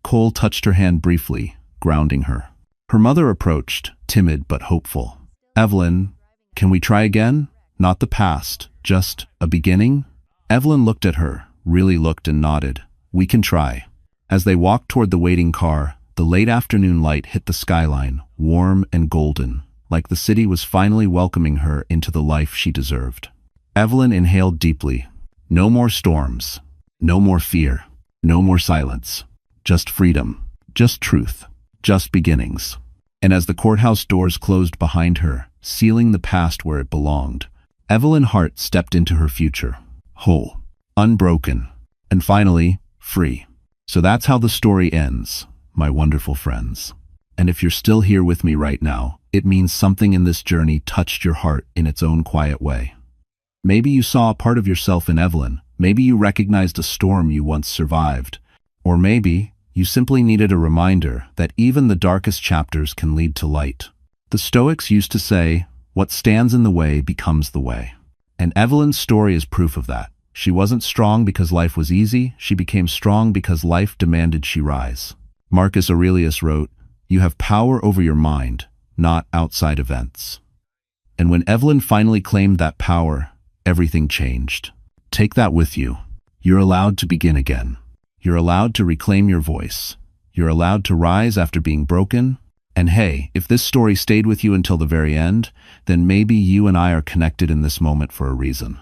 Cole touched her hand briefly, grounding her. Her mother approached, timid but hopeful. "Evelyn, can we try again? Not the past, just a beginning?" Evelyn looked at her, really looked, and nodded. "We can try." As they walked toward the waiting car, the late afternoon light hit the skyline, warm and golden, like the city was finally welcoming her into the life she deserved. Evelyn inhaled deeply. No more storms, no more fear, no more silence. Just freedom, just truth, just beginnings. And as the courthouse doors closed behind her, sealing the past where it belonged, Evelyn Hart stepped into her future, whole, unbroken, and finally, free. So that's how the story ends, my wonderful friends. And if you're still here with me right now, it means something in this journey touched your heart in its own quiet way. Maybe you saw a part of yourself in Evelyn. Maybe you recognized a storm you once survived. Or maybe you simply needed a reminder that even the darkest chapters can lead to light. The Stoics used to say, "What stands in the way becomes the way." And Evelyn's story is proof of that. She wasn't strong because life was easy. She became strong because life demanded she rise. Marcus Aurelius wrote, "You have power over your mind, not outside events." And when Evelyn finally claimed that power, everything changed. Take that with you. You're allowed to begin again. You're allowed to reclaim your voice. You're allowed to rise after being broken. And hey, if this story stayed with you until the very end, then maybe you and I are connected in this moment for a reason.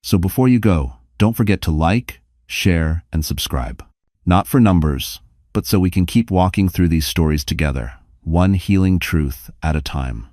So before you go, don't forget to like, share, and subscribe. Not for numbers, but so we can keep walking through these stories together, one healing truth at a time.